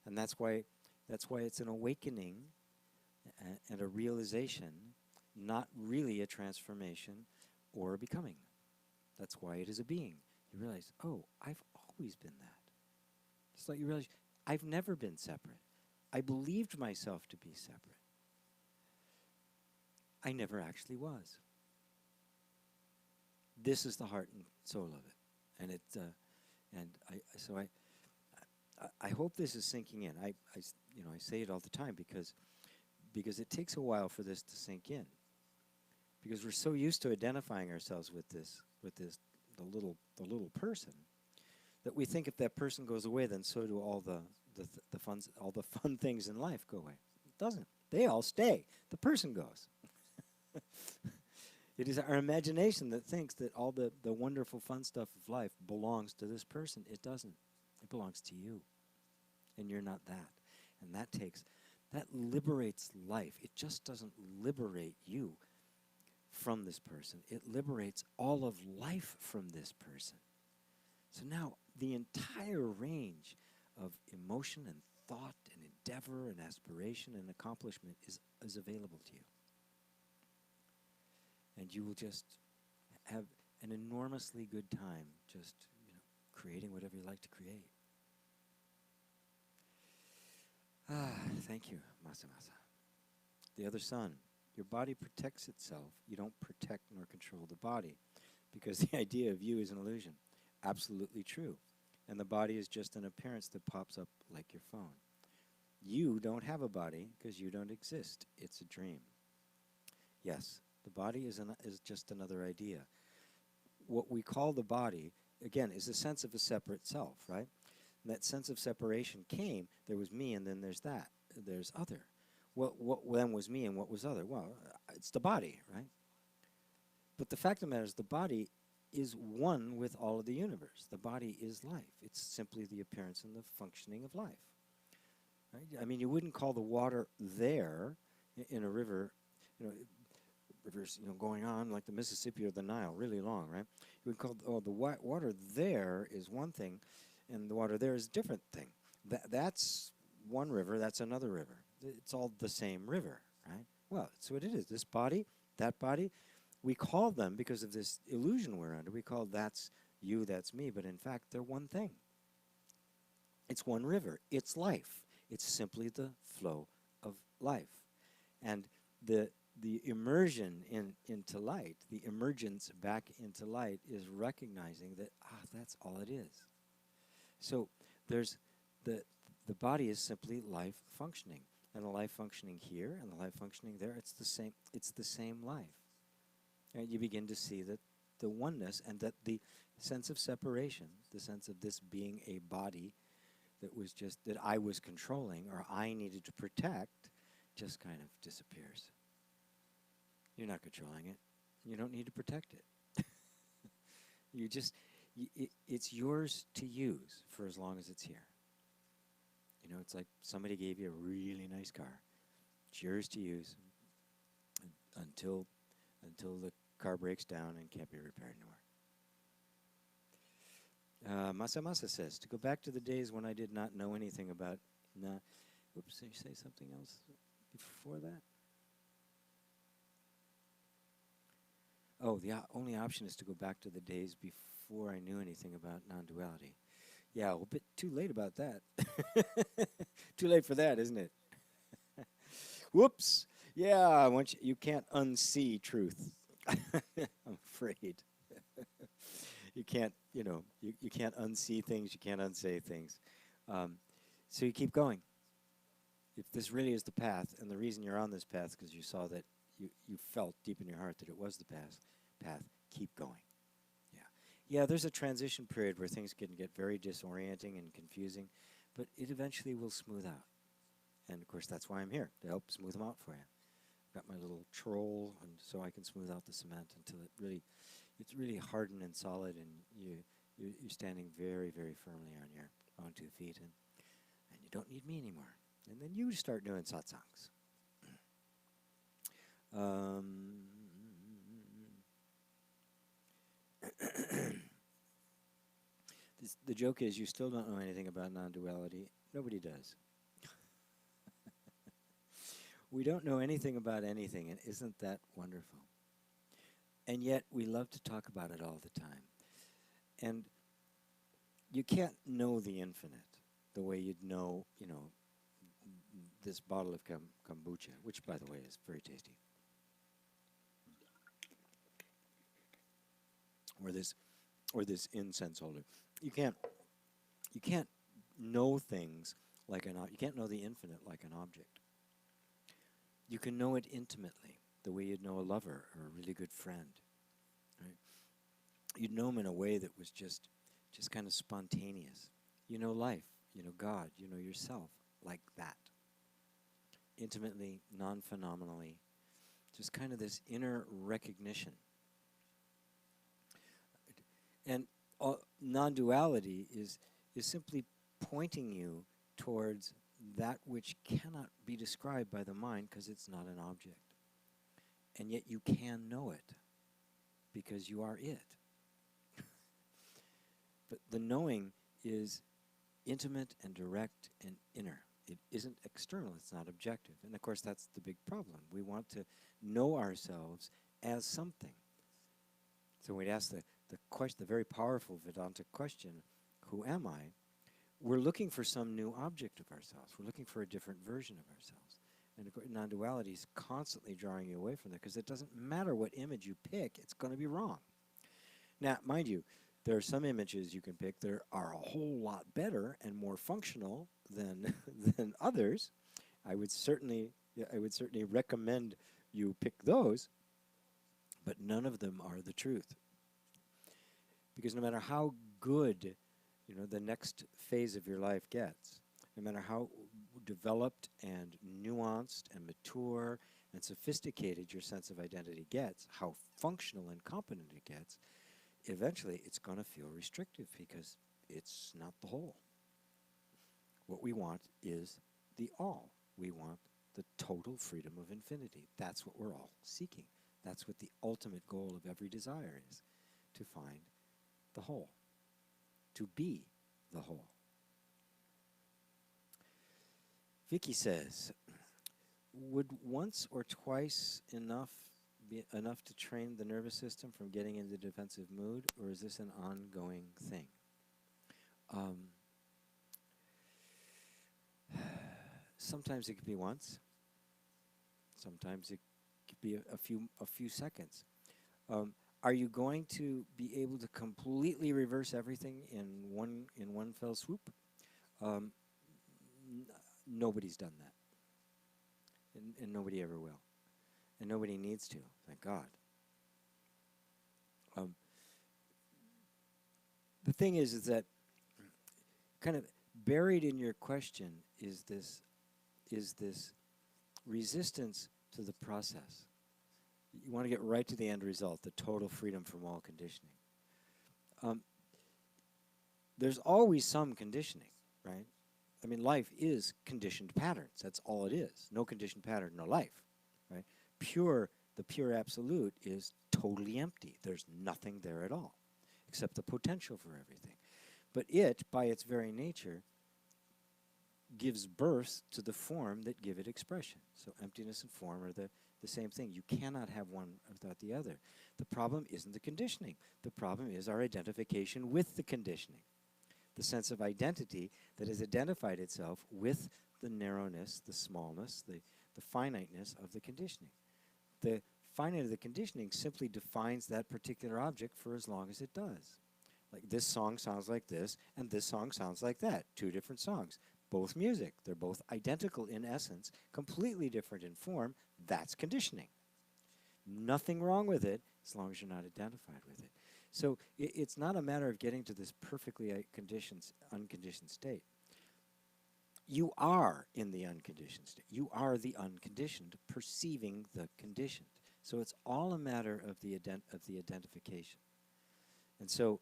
Speaker 1: And that's why it's an awakening and a realization, not really a transformation or a becoming. That's why it is a being. You realize, oh, I've always been that. Just like you realize, I've never been separate. I believed myself to be separate. I never actually was. This is the heart and soul of it. And I hope this is sinking in. I say it all the time because it takes a while for this to sink in. Because we're so used to identifying ourselves with the little person, that we think if that person goes away, then so do all the fun things in life go away. It doesn't. They all stay. The person goes. It is our imagination that thinks that all the wonderful fun stuff of life belongs to this person. It doesn't. It belongs to you. And you're not that. And that liberates life. It just doesn't liberate you from this person. It liberates all of life from this person. So now the entire range of emotion and thought and endeavor and aspiration and accomplishment is available to you. and you will just have an enormously good time just, creating whatever you like to create. Thank you, Masa Masa. The other son. Your body protects itself. You don't protect nor control the body, because the idea of you is an illusion. Absolutely true. And the body is just an appearance that pops up like your phone. You don't have a body because you don't exist. It's a dream. Yes, the body is just another idea. What we call the body, again, is the sense of a separate self, right? And that sense of separation came, there was me and then there's that. There's other. What then was me and what was other? Well, it's the body, right? But the fact of the matter is the body is one with all of the universe. The body is life. It's simply the appearance and the functioning of life. Right? I mean, you wouldn't call the water there in a river, rivers, going on like the Mississippi or the Nile, really long, right? You would call, the water there is one thing, and the water there is a different thing. That's one river, that's another river. It's all the same river, right? Well, that's what it is. This body, that body, we call them, because of this illusion we're under, we call that's you, that's me, but in fact, they're one thing. It's one river. It's life. It's simply the flow of life. And the immersion into light, the emergence back into light, is recognizing that, that's all it is. So there's the body is simply life functioning. And the life functioning here and the life functioning there, it's the same life. And you begin to see that the oneness, and that the sense of separation, the sense of this being a body that I was controlling or I needed to protect, just kind of disappears. You're not controlling it. You don't need to protect it. It's yours to use for as long as it's here. It's like somebody gave you a really nice car. It's yours to use until the car breaks down and can't be repaired anymore. Masa Masa says, to go back to the days when I did not know anything about... Oops, did you say something else before that? Oh, the only option is to go back to the days before I knew anything about non-duality. Yeah, a bit too late about that. Too late for that, isn't it? Whoops. Yeah, you can't unsee truth. I'm afraid. You can't, you can't unsee things, you can't unsay things. So you keep going. If this really is the path, and the reason you're on this path is because you saw that you felt deep in your heart that it was the path, keep going. Yeah, there's a transition period where things can get very disorienting and confusing, but it eventually will smooth out. And of course, that's why I'm here, to help smooth them out for you. I've got my little troll, and so I can smooth out the cement until it's really hardened and solid, and you're standing very, very firmly on your own 2 feet, and you don't need me anymore. And then you start doing satsangs. The joke is you still don't know anything about non-duality. Nobody does. We don't know anything about anything, and isn't that wonderful? And yet we love to talk about it all the time. And you can't know the infinite the way you'd know, this bottle of kombucha, which, by the way, is very tasty. Or this incense holder. You can't know things like you can't know the infinite like an object. You can know it intimately, the way you'd know a lover or a really good friend. Right? You'd know him in a way that was just kind of spontaneous. You know life, you know God, you know yourself like that. Intimately, non-phenomenally, just kind of this inner recognition. And non-duality is simply pointing you towards that which cannot be described by the mind because it's not an object. And yet you can know it because you are it. But the knowing is intimate and direct and inner. It isn't external, it's not objective. And of course that's the big problem. We want to know ourselves as something. So when we ask the question, the very powerful Vedanta question, who am I? We're looking for some new object of ourselves. We're looking for a different version of ourselves. And non-duality is constantly drawing you away from that, because it doesn't matter what image you pick, it's going to be wrong. Now, mind you, there are some images you can pick that are a whole lot better and more functional than than others. I would certainly recommend you pick those, but none of them are the truth. Because no matter how good, the next phase of your life gets, no matter how developed and nuanced and mature and sophisticated your sense of identity gets, how functional and competent it gets, eventually it's going to feel restrictive because it's not the whole. What we want is the all. We want the total freedom of infinity. That's what we're all seeking. That's what the ultimate goal of every desire is, to find the whole, to be the whole. Vicky says, would once or twice be enough to train the nervous system from getting into the defensive mood, or is this an ongoing thing? Sometimes it could be once. Sometimes it could be a few seconds. Are you going to be able to completely reverse everything in one fell swoop? Nobody's done that, and nobody ever will, and nobody needs to. Thank God. The thing is that kind of buried in your question is this resistance to the process. You want to get right to the end result, the total freedom from all conditioning. There's always some conditioning, right? I mean, life is conditioned patterns. That's all it is. No conditioned pattern, no life, right? The pure absolute is totally empty. There's nothing there at all, except the potential for everything. But it, by its very nature, gives birth to the form that give it expression. So emptiness and form are the same thing. You cannot have one without the other. The problem isn't the conditioning. The problem is our identification with the conditioning. The sense of identity that has identified itself with the narrowness, the smallness, the finiteness of the conditioning. The finite of the conditioning simply defines that particular object for as long as it does. Like, this song sounds like this, and this song sounds like that. Two different songs. Both music. They're both identical in essence, completely different in form. That's conditioning. Nothing wrong with it as long as you're not identified with it. So it's not a matter of getting to this perfectly unconditioned state. You are in the unconditioned state. You are the unconditioned, perceiving the conditioned. So it's all a matter of the identification. And so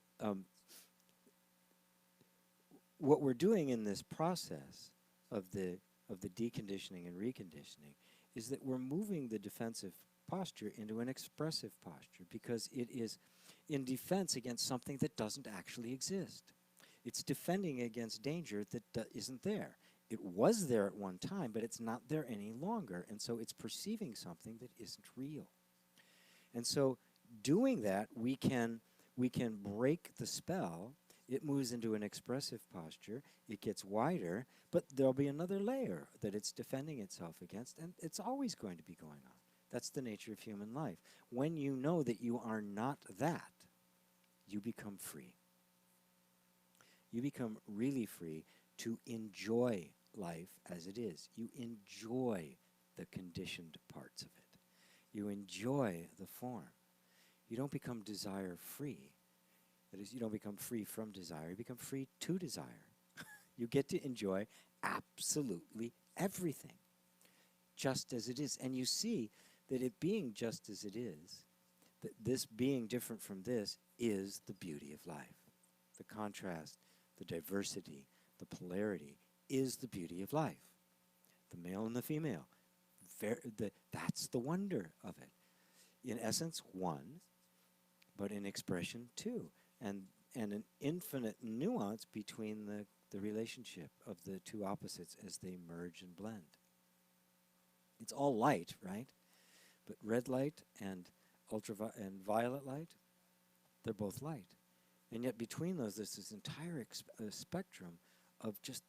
Speaker 1: what we're doing in this process of the deconditioning and reconditioning is that we're moving the defensive posture into an expressive posture, because it is in defense against something that doesn't actually exist. It's defending against danger that isn't there. It was there at one time, but it's not there any longer, and so it's perceiving something that isn't real. And so doing that, we can break the spell. It moves into an expressive posture. It gets wider, but there'll be another layer that it's defending itself against, and it's always going to be going on. That's the nature of human life. When you know that you are not that, you become free. You become really free to enjoy life as it is. You enjoy the conditioned parts of it. You enjoy the form. You don't become desire-free. That is, you don't become free from desire. You become free to desire. You get to enjoy absolutely everything, just as it is. And you see that it being just as it is, that this being different from this, is the beauty of life. The contrast, the diversity, the polarity is the beauty of life. The male and the female, that's the wonder of it. In essence, one, but in expression, two. And an infinite nuance between the relationship of the two opposites as they merge and blend. It's all light, right? But red light and and violet light, they're both light. And yet between those, there's this entire spectrum of just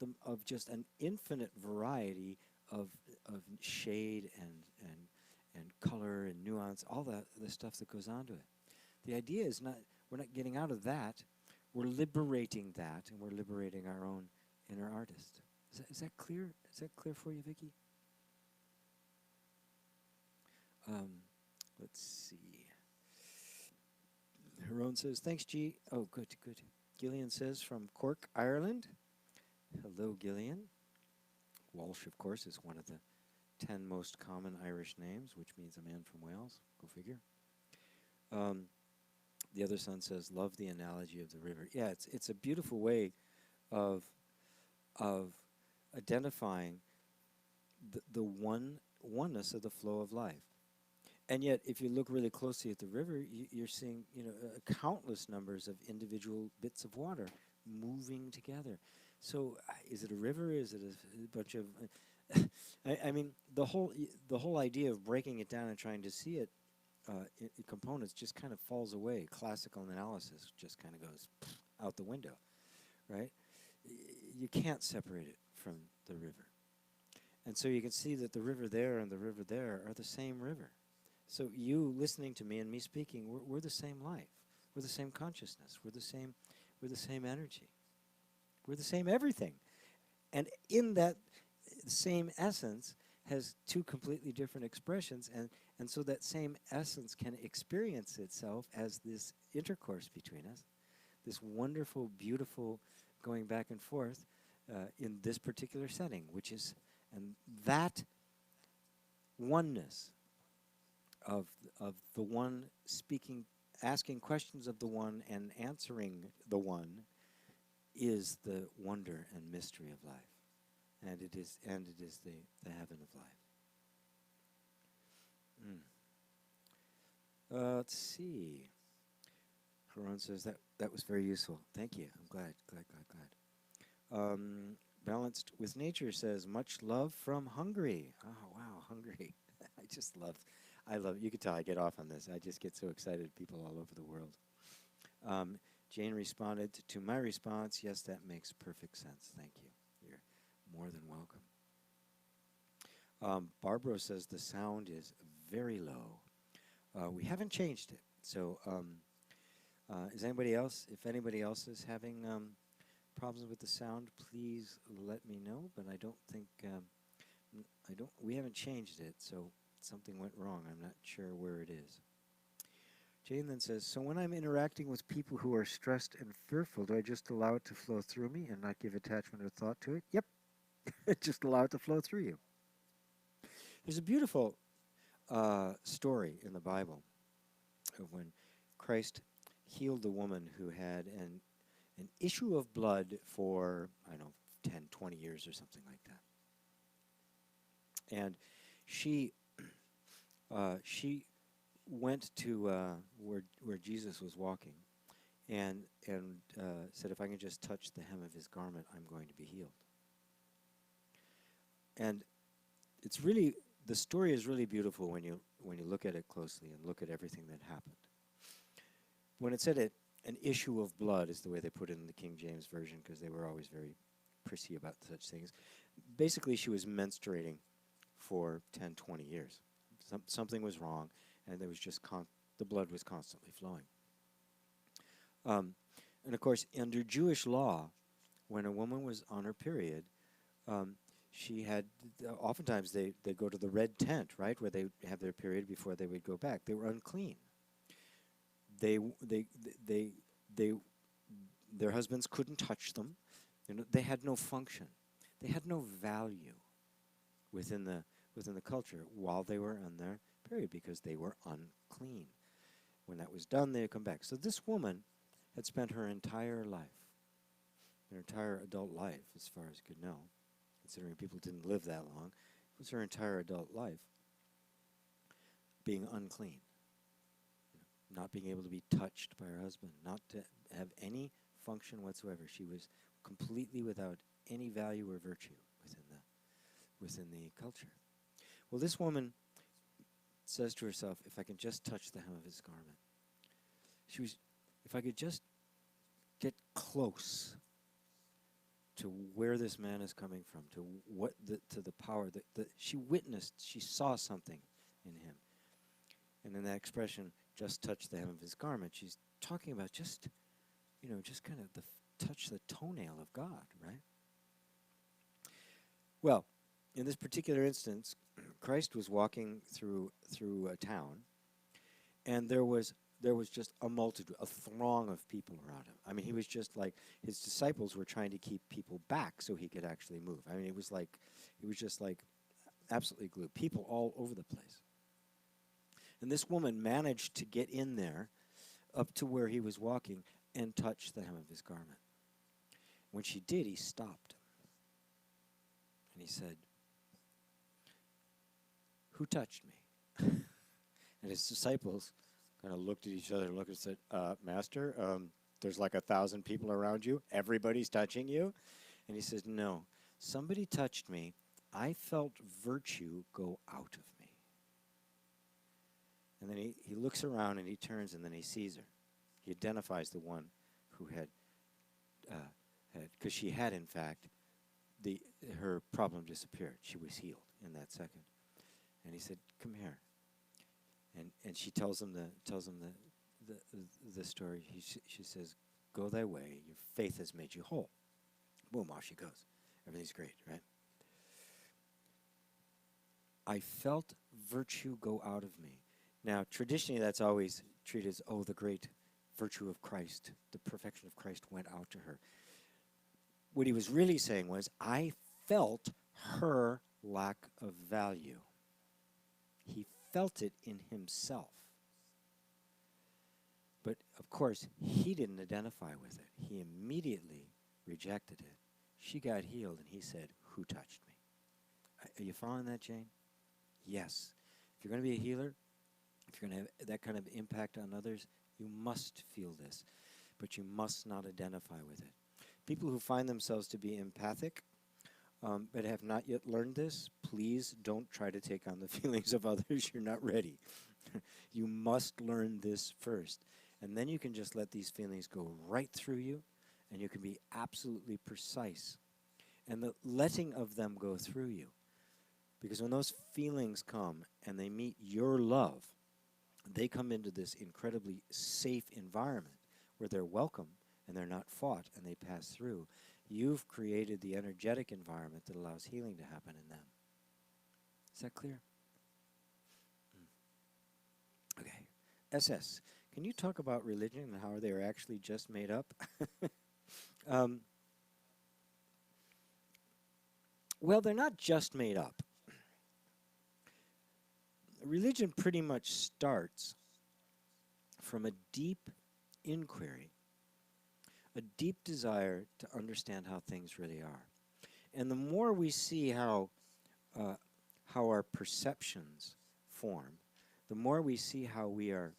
Speaker 1: an infinite variety of shade and color and nuance, all the stuff that goes on to it. The idea is we're not getting out of that. We're liberating that, and we're liberating our own inner artist. Is that clear? Is that clear for you, Vicky? Let's see. Haron says, thanks, G. Oh, good, good. Gillian says, from Cork, Ireland. Hello, Gillian. Walsh, of course, is one of the 10 most common Irish names, which means a man from Wales. Go figure. The other son says, love the analogy of the river. Yeah, it's a beautiful way of identifying the oneness of the flow of life. And yet, if you look really closely at the river, you're seeing, countless numbers of individual bits of water moving together. So, is it a river? Is it a bunch of? I mean, the whole idea of breaking it down and trying to see it in components just kind of falls away. Classical analysis just kind of goes out the window, right? You can't separate it from the river, and so you can see that the river there and the river there are the same river. So you listening to me and me speaking, we're the same life. We're the same consciousness. We're the same energy. We're the same everything. And in that same essence has two completely different expressions, and so that same essence can experience itself as this intercourse between us, this wonderful, beautiful going back and forth in this particular setting, and that oneness of the one speaking, asking questions of the one and answering the one is the wonder and mystery of life. And it is the heaven of life. Let's see. Haron says that was very useful. Thank you. I'm glad. Balanced with Nature says, much love from Hungary. Oh, wow, Hungary. I love, you can tell I get off on this. I just get so excited, people all over the world. Jane responded to my response, yes, that makes perfect sense. Thank you. You're more than welcome. Barbara says the sound is very low. We haven't changed it. So is anybody else, if anybody else is having problems with the sound, please let me know. But I don't think, we haven't changed it, so something went wrong. I'm not sure where it is. Jane then says, so when I'm interacting with people who are stressed and fearful, do I just allow it to flow through me and not give attachment or thought to it? Yep. Just allow it to flow through you. There's a beautiful story in the Bible of when Christ healed the woman who had an issue of blood for, 10, 20 years or something like that. And she went to where Jesus was walking and said, if I can just touch the hem of his garment, I'm going to be healed. And it's really, the story is really beautiful when you look at it closely and look at everything that happened. When it said an issue of blood is the way they put it in the King James Version, because they were always very prissy about such things. Basically, she was menstruating for 10, 20 years. Something was wrong, and there was just the blood was constantly flowing. And of course, under Jewish law, when a woman was on her period, she had, oftentimes they go to the red tent, right, where they have their period before they would go back. They were unclean. Their husbands couldn't touch them. They had no function. They had no value within the culture while they were on their period, because they were unclean. When that was done, they would come back. So this woman had spent her entire life, her entire adult life, as far as you could know, considering people didn't live that long, it was her entire adult life being unclean, not being able to be touched by her husband, not to have any function whatsoever. She was completely without any value or virtue within the culture. Well, this woman says to herself, if I can just touch the hem of his garment. If I could just get close to where this man is coming from, to the power that she witnessed, she saw something in him. And in that expression, just touch the hem of his garment, she's talking about just kind of touch the toenail of God, right? Well, in this particular instance, Christ was walking through a town, and there was just a multitude, a throng of people around him. I mean, he was just like, his disciples were trying to keep people back so he could actually move. I mean, it was just like absolutely glued. People all over the place. And this woman managed to get in there up to where he was walking and touch the hem of his garment. When she did, he stopped. And he said, "Who touched me?" And his disciples kind of looked at each other and said, "Master, there's like 1,000 people around you. Everybody's touching you." And he says, "No, somebody touched me. I felt virtue go out of me." And then he looks around and he turns and then he sees her. He identifies the one who had, because she had in fact, her problem disappeared. She was healed in that second. And he said, "Come here." And she tells him the story. She says, "Go thy way. Your faith has made you whole." Boom, off she goes. Everything's great, right? I felt virtue go out of me. Now, traditionally, that's always treated as, oh, the great virtue of Christ, the perfection of Christ went out to her. What he was really saying was, I felt her lack of value. He felt it in himself. But, of course, he didn't identify with it. He immediately rejected it. She got healed, and he said, "Who touched me?" Are you following that, Jane? Yes. If you're going to be a healer, if you're going to have that kind of impact on others, you must feel this. But you must not identify with it. People who find themselves to be empathic, but have not yet learned this, please don't try to take on the feelings of others. You're not ready. You must learn this first. And then you can just let these feelings go right through you, and you can be absolutely precise. And the letting of them go through you. Because when those feelings come and they meet your love, they come into this incredibly safe environment where they're welcome and they're not fought and they pass through. You've created the energetic environment that allows healing to happen in them. Is that clear? Okay. SS, can you talk about religion and how they are actually just made up? Well, they're not just made up. Religion pretty much starts from a deep inquiry, a deep desire to understand how things really are. And the more we see how our perceptions form, the more we see how we are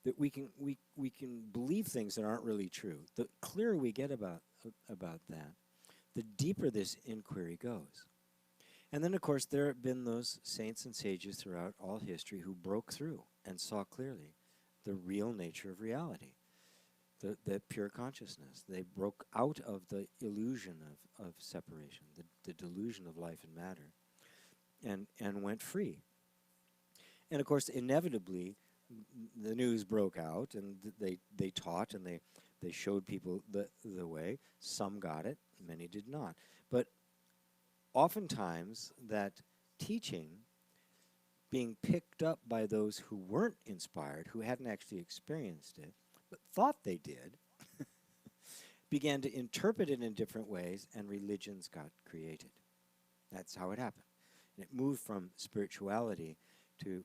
Speaker 1: that we can believe things that aren't really true. The clearer we get about that, the deeper this inquiry goes. And then, of course, there have been those saints and sages throughout all history who broke through and saw clearly the real nature of reality, the pure consciousness. They broke out of the illusion of separation, the delusion of life and matter, and went free. And, of course, inevitably, the news broke out, and they taught, and they showed people the way. Some got it, many did not. But oftentimes, that teaching being picked up by those who weren't inspired, who hadn't actually experienced it, but thought they did, began to interpret it in different ways, and religions got created. That's how it happened. And it moved from spirituality to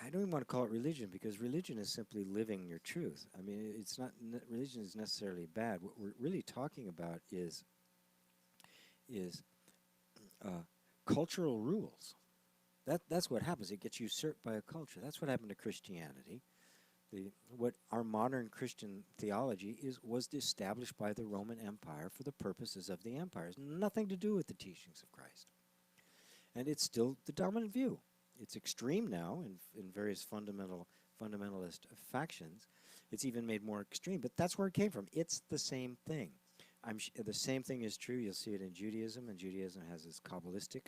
Speaker 1: I don't even want to call it religion, because religion is simply living your truth. I mean, it's not, religion is necessarily bad. What we're really talking about is cultural rules. That's what happens. It gets usurped by a culture. That's what happened to Christianity. What our modern Christian theology was established by the Roman Empire for the purposes of the empire. It has nothing to do with the teachings of Christ. And it's still the dominant view. It's extreme now in various fundamentalist factions. It's even made more extreme, but that's where it came from. It's the same thing. The same thing is true. You'll see it in Judaism, and Judaism has its Kabbalistic,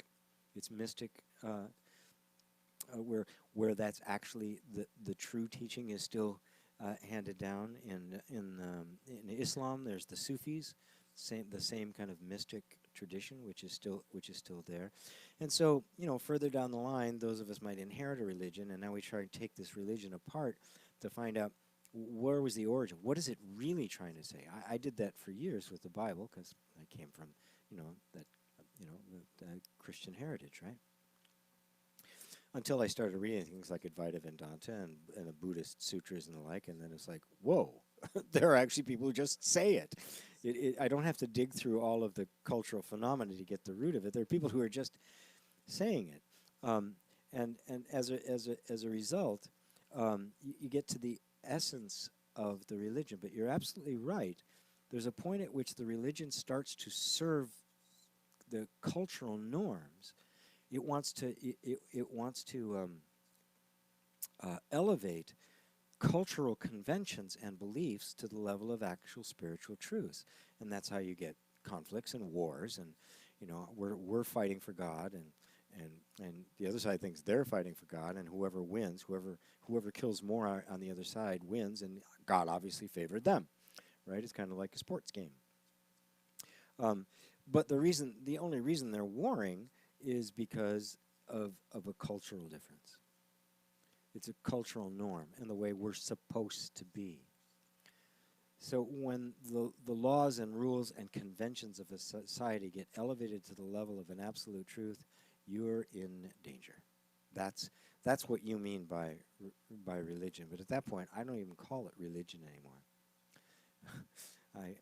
Speaker 1: its mystic, where that's actually the true teaching is still handed down. In Islam, there's the Sufis, the same kind of mystic tradition, which is still there. And so, further down the line, those of us might inherit a religion, and now we try and take this religion apart to find out where was the origin. What is it really trying to say? I did that for years with the Bible because I came from, the Christian heritage, right? Until I started reading things like Advaita Vedanta and the Buddhist sutras and the like, and then it's like, whoa, there are actually people who just say it. I don't have to dig through all of the cultural phenomena to get the root of it. There are people who are just saying it, and as a result, you get to the essence of the religion. But you're absolutely right. There's a point at which the religion starts to serve the cultural norms. It wants to elevate cultural conventions and beliefs to the level of actual spiritual truths, and that's how you get conflicts and wars. And we're fighting for God, and the other side thinks they're fighting for God, and whoever wins, whoever kills more on the other side wins, and God obviously favored them, right? It's kind of like a sports game. But the only reason they're warring is because of a cultural difference. It's a cultural norm and the way we're supposed to be. So when the laws and rules and conventions of a society get elevated to the level of an absolute truth, you're in danger. That's what you mean by religion. But at that point, I don't even call it religion anymore. I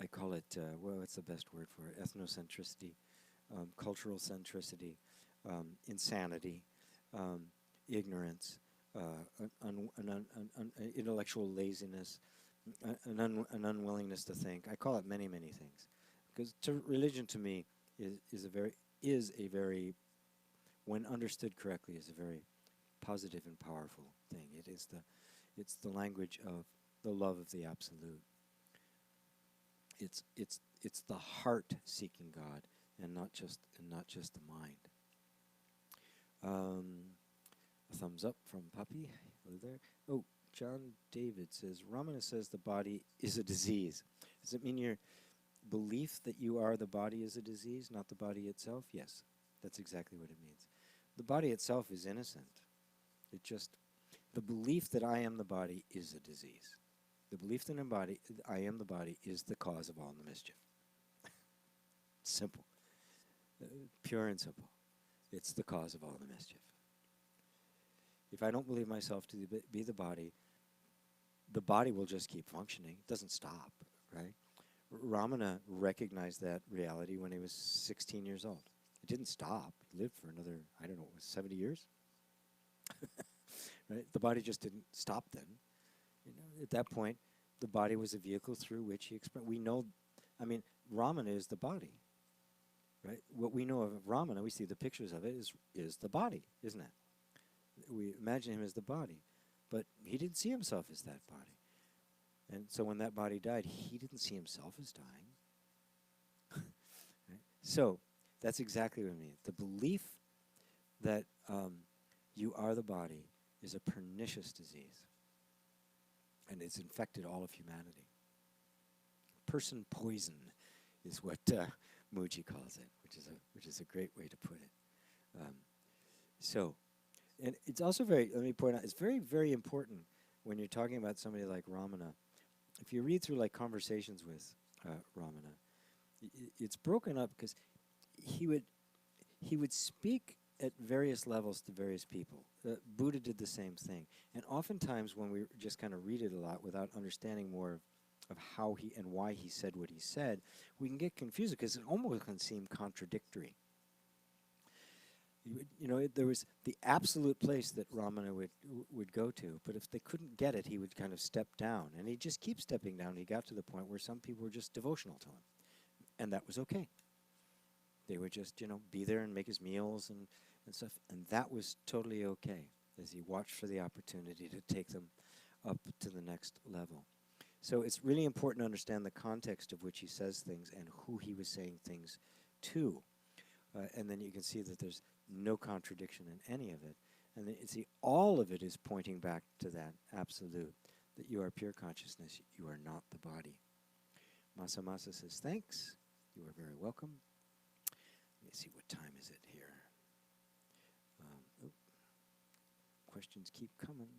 Speaker 1: call it, what's the best word for it? Ethnocentricity, cultural centricity, insanity, ignorance, intellectual laziness, an unwillingness to think. I call it many, many things, because religion to me is a very, when understood correctly, is a very positive and powerful thing. It's the language of the love of the absolute. It's the heart seeking God, and not just the mind. A thumbs up from Puppy. Hello there. Oh, John David says, Ramana says the body is a disease. Does it mean your belief that you are the body is a disease, not the body itself? Yes, that's exactly what it means. The body itself is innocent. The belief that I am the body is a disease. The belief that I am the body is the cause of all the mischief. Simple. Pure and simple. It's the cause of all the mischief. If I don't believe myself to be the body will just keep functioning. It doesn't stop, right? Ramana recognized that reality when he was 16 years old. It didn't stop. He lived for another, 70 years? Right? The body just didn't stop then. At that point, the body was a vehicle through which he expressed. We know, Ramana is the body, right? What we know of Ramana, we see the pictures of it, is the body, isn't it? We imagine him as the body, but he didn't see himself as that body. And so when that body died, he didn't see himself as dying. Right? So that's exactly what I mean. The belief that you are the body is a pernicious disease, and it's infected all of humanity. Person poison is what Mooji calls it, which is a great way to put it. And it's also let me point out, it's very, very important when you're talking about somebody like Ramana. If you read through like conversations with Ramana, it's broken up because he would speak at various levels to various people. Buddha did the same thing. And oftentimes when we just kind of read it a lot without understanding more of how he and why he said what he said, we can get confused because it almost can seem contradictory. There was the absolute place that Ramana would go to, but if they couldn't get it, he would kind of step down. And he'd just keep stepping down. He got to the point where some people were just devotional to him. And that was okay. They would just, be there and make his meals and stuff. And that was totally okay as he watched for the opportunity to take them up to the next level. So it's really important to understand the context of which he says things and who he was saying things to. And then you can see that there's no contradiction in any of it. And then you see all of it is pointing back to that absolute, that you are pure consciousness, you are not the body. Masa says, thanks. You are very welcome. Let me see, what time is it here? Questions keep coming.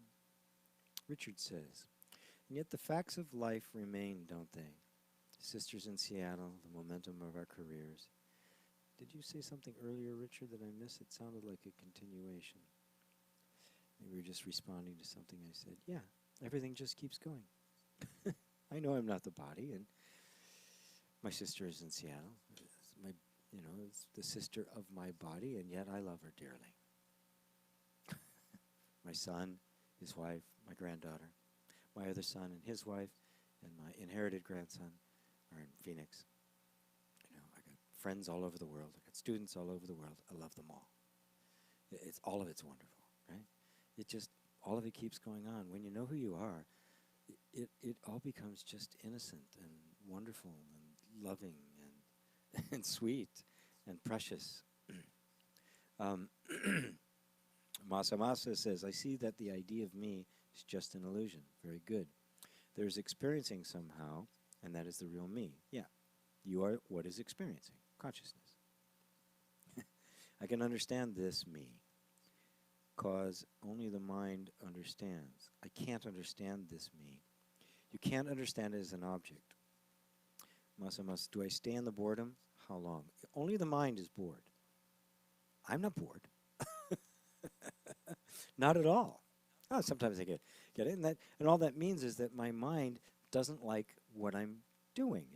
Speaker 1: Richard says, and yet the facts of life remain, don't they? Sisters in Seattle, the momentum of our careers. Did you say something earlier, Richard, that I missed? It sounded like a continuation. Maybe you're just responding to something I said. Yeah, everything just keeps going. I know I'm not the body, and my sister is in Seattle. It's it's the sister of my body, and yet I love her dearly. My son, his wife, my granddaughter, my other son and his wife, and my inherited grandson are in Phoenix. I got friends all over the world. I got students all over the world. I love them all. All of it's wonderful, right? All of it keeps going on. When you know who you are, it all becomes just innocent and wonderful and loving and sweet and precious. Masa says, I see that the idea of me is just an illusion. Very good. There's experiencing somehow, and that is the real me. Yeah, you are what is experiencing, consciousness. I can understand this me, because only the mind understands. I can't understand this me. You can't understand it as an object. Masa, do I stay in the boredom? How long? Only the mind is bored. I'm not bored. Not at all. Oh, sometimes I get it, and all that means is that my mind doesn't like what I'm doing.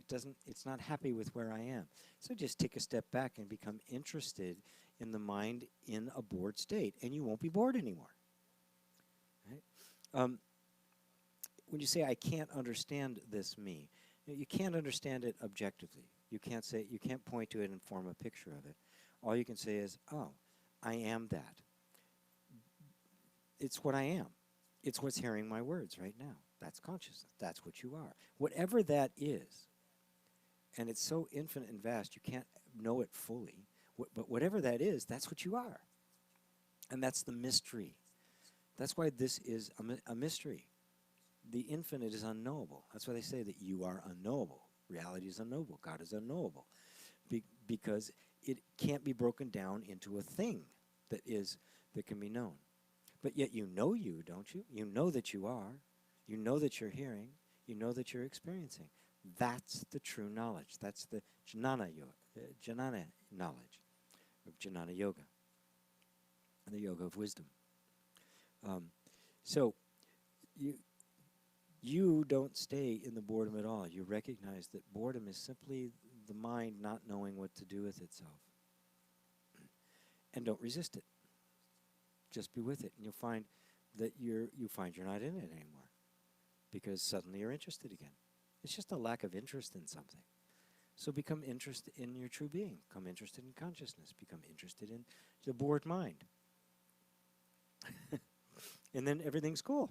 Speaker 1: It's not happy with where I am. So just take a step back and become interested in the mind in a bored state, and you won't be bored anymore. Right? When you say I can't understand this me, you can't understand it objectively. You can't point to it and form a picture of it. All you can say is, oh, I am that. It's what I am. It's what's hearing my words right now. That's consciousness. That's what you are. Whatever that is, and it's so infinite and vast, you can't know it fully, but whatever that is, that's what you are. And that's the mystery. That's why this is a mystery. The infinite is unknowable. That's why they say that you are unknowable. Reality is unknowable. God is unknowable. Because it can't be broken down into a thing that can be known. But yet you, don't you? You know that you are. You know that you're hearing. You know that you're experiencing. That's the true knowledge. That's the jnana knowledge of jnana yoga and the yoga of wisdom. So you don't stay in the boredom at all. You recognize that boredom is simply the mind not knowing what to do with itself. And don't resist it. Just be with it, and you'll find that you're not in it anymore, because suddenly you're interested again. It's just a lack of interest in something. So become interested in your true being. Become interested in consciousness. Become interested in the bored mind. And then everything's cool.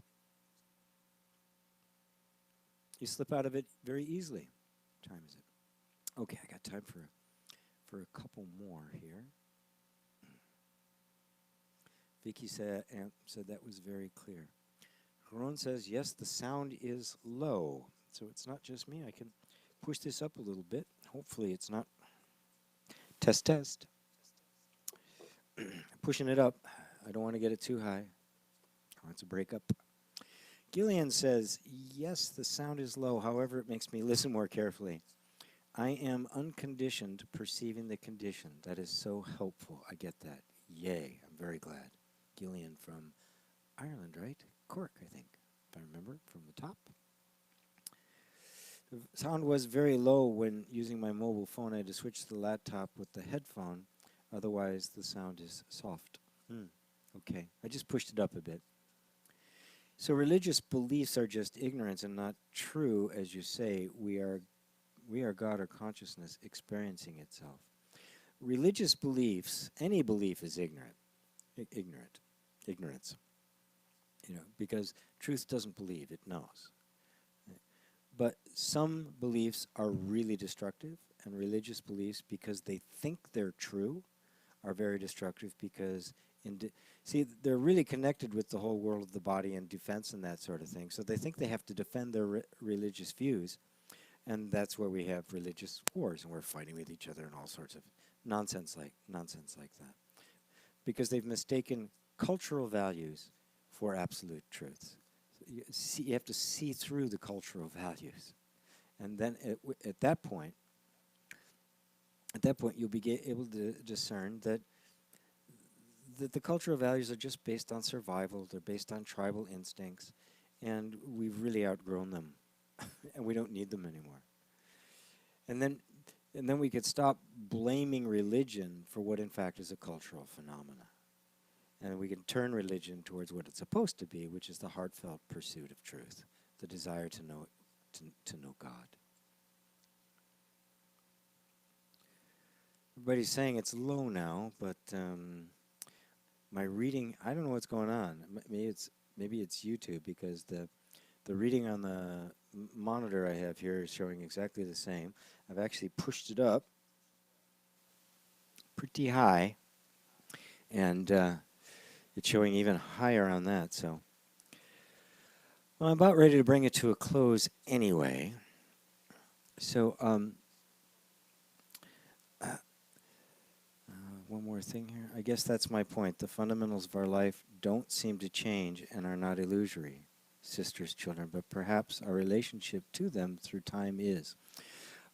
Speaker 1: You slip out of it very easily. What time is it? Okay, I got time for a couple more here. Vicky said that was very clear. Ron says, yes, the sound is low. So it's not just me. I can push this up a little bit. Hopefully it's not. Test. Pushing it up. I don't want to get it too high. I want it to break up. Gillian says, yes, the sound is low. However, it makes me listen more carefully. I am unconditioned perceiving the condition. That is so helpful. I get that. Yay. I'm very glad. Gillian from Ireland, right? Cork, I think, if I remember, from the top. The sound was very low when using my mobile phone. I had to switch to the laptop with the headphone. Otherwise, the sound is soft. Okay, I just pushed it up a bit. So religious beliefs are just ignorance and not true, as you say. We are God or consciousness experiencing itself. religious beliefs, any belief is ignorance, because truth doesn't believe, it knows. But some beliefs are really destructive, and religious beliefs, because they think they're true, are very destructive because, see, they're really connected with the whole world of the body and defense and that sort of thing. So they think they have to defend their religious views, and that's where we have religious wars, and we're fighting with each other and all sorts of nonsense like that, because they've mistaken cultural values for absolute truths. You have to see through the cultural values, and then at that point, you'll be able to discern that the cultural values are just based on survival. They're based on tribal instincts, and we've really outgrown them, and we don't need them anymore. And then we could stop blaming religion for what in fact is a cultural phenomena. And we can turn religion towards what it's supposed to be, which is the heartfelt pursuit of truth, the desire to know God. Everybody's saying it's low now, but my reading, I don't know what's going on. Maybe it's YouTube, because the reading on the monitor I have here is showing exactly the same. I've actually pushed it up pretty high, and it's showing even higher on that. So, well, I'm about ready to bring it to a close anyway. So, one more thing here. I guess that's my point. The fundamentals of our life don't seem to change and are not illusory, sisters, children, but perhaps our relationship to them through time is.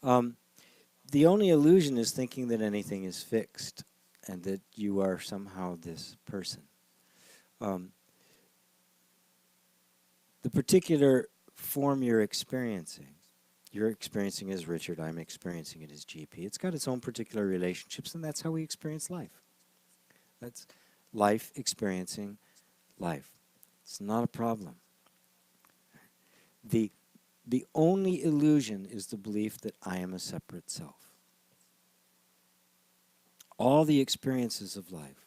Speaker 1: The only illusion is thinking that anything is fixed and that you are somehow this person. The particular form you're experiencing as Richard, I'm experiencing it as GP. It's got its own particular relationships, and that's how we experience life. That's life experiencing life. It's not a problem. The only illusion is the belief that I am a separate self. All the experiences of life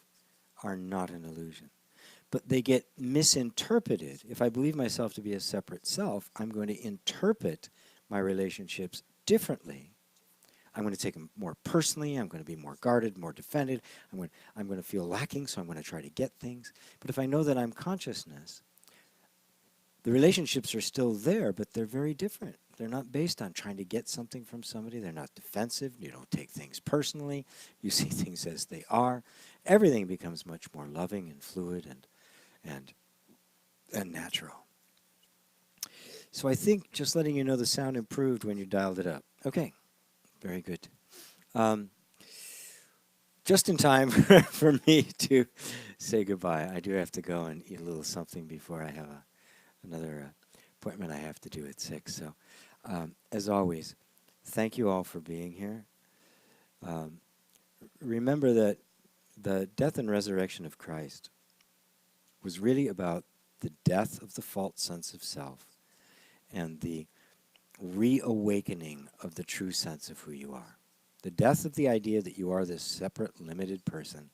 Speaker 1: are not an illusion, but they get misinterpreted. If I believe myself to be a separate self, I'm going to interpret my relationships differently. I'm going to take them more personally. I'm going to be more guarded, more defended. I'm going to feel lacking, so I'm going to try to get things. But if I know that I'm consciousness, the relationships are still there, but they're very different. They're not based on trying to get something from somebody. They're not defensive. You don't take things personally. You see things as they are. Everything becomes much more loving and fluid and natural. So I think just letting you know the sound improved when you dialed it up. Okay, very good. Just in time for me to say goodbye. I do have to go and eat a little something before I have another appointment I have to do at 6. So as always, thank you all for being here. Remember that the death and resurrection of Christ was really about the death of the false sense of self and the reawakening of the true sense of who you are. The death of the idea that you are this separate, limited person,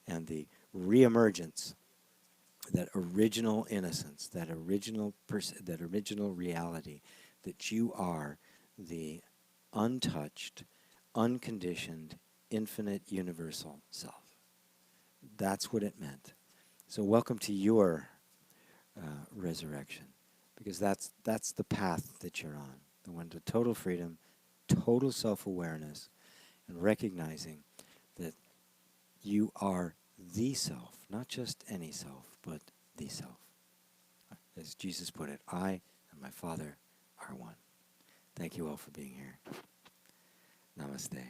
Speaker 1: and the reemergence, that original innocence, that original reality, that you are the untouched, unconditioned, infinite, universal self. That's what it meant. So welcome to your resurrection, because that's the path that you're on, the one to total freedom, total self-awareness, and recognizing that you are the self, not just any self, but the self. As Jesus put it, I and my Father are one. Thank you all for being here. Namaste.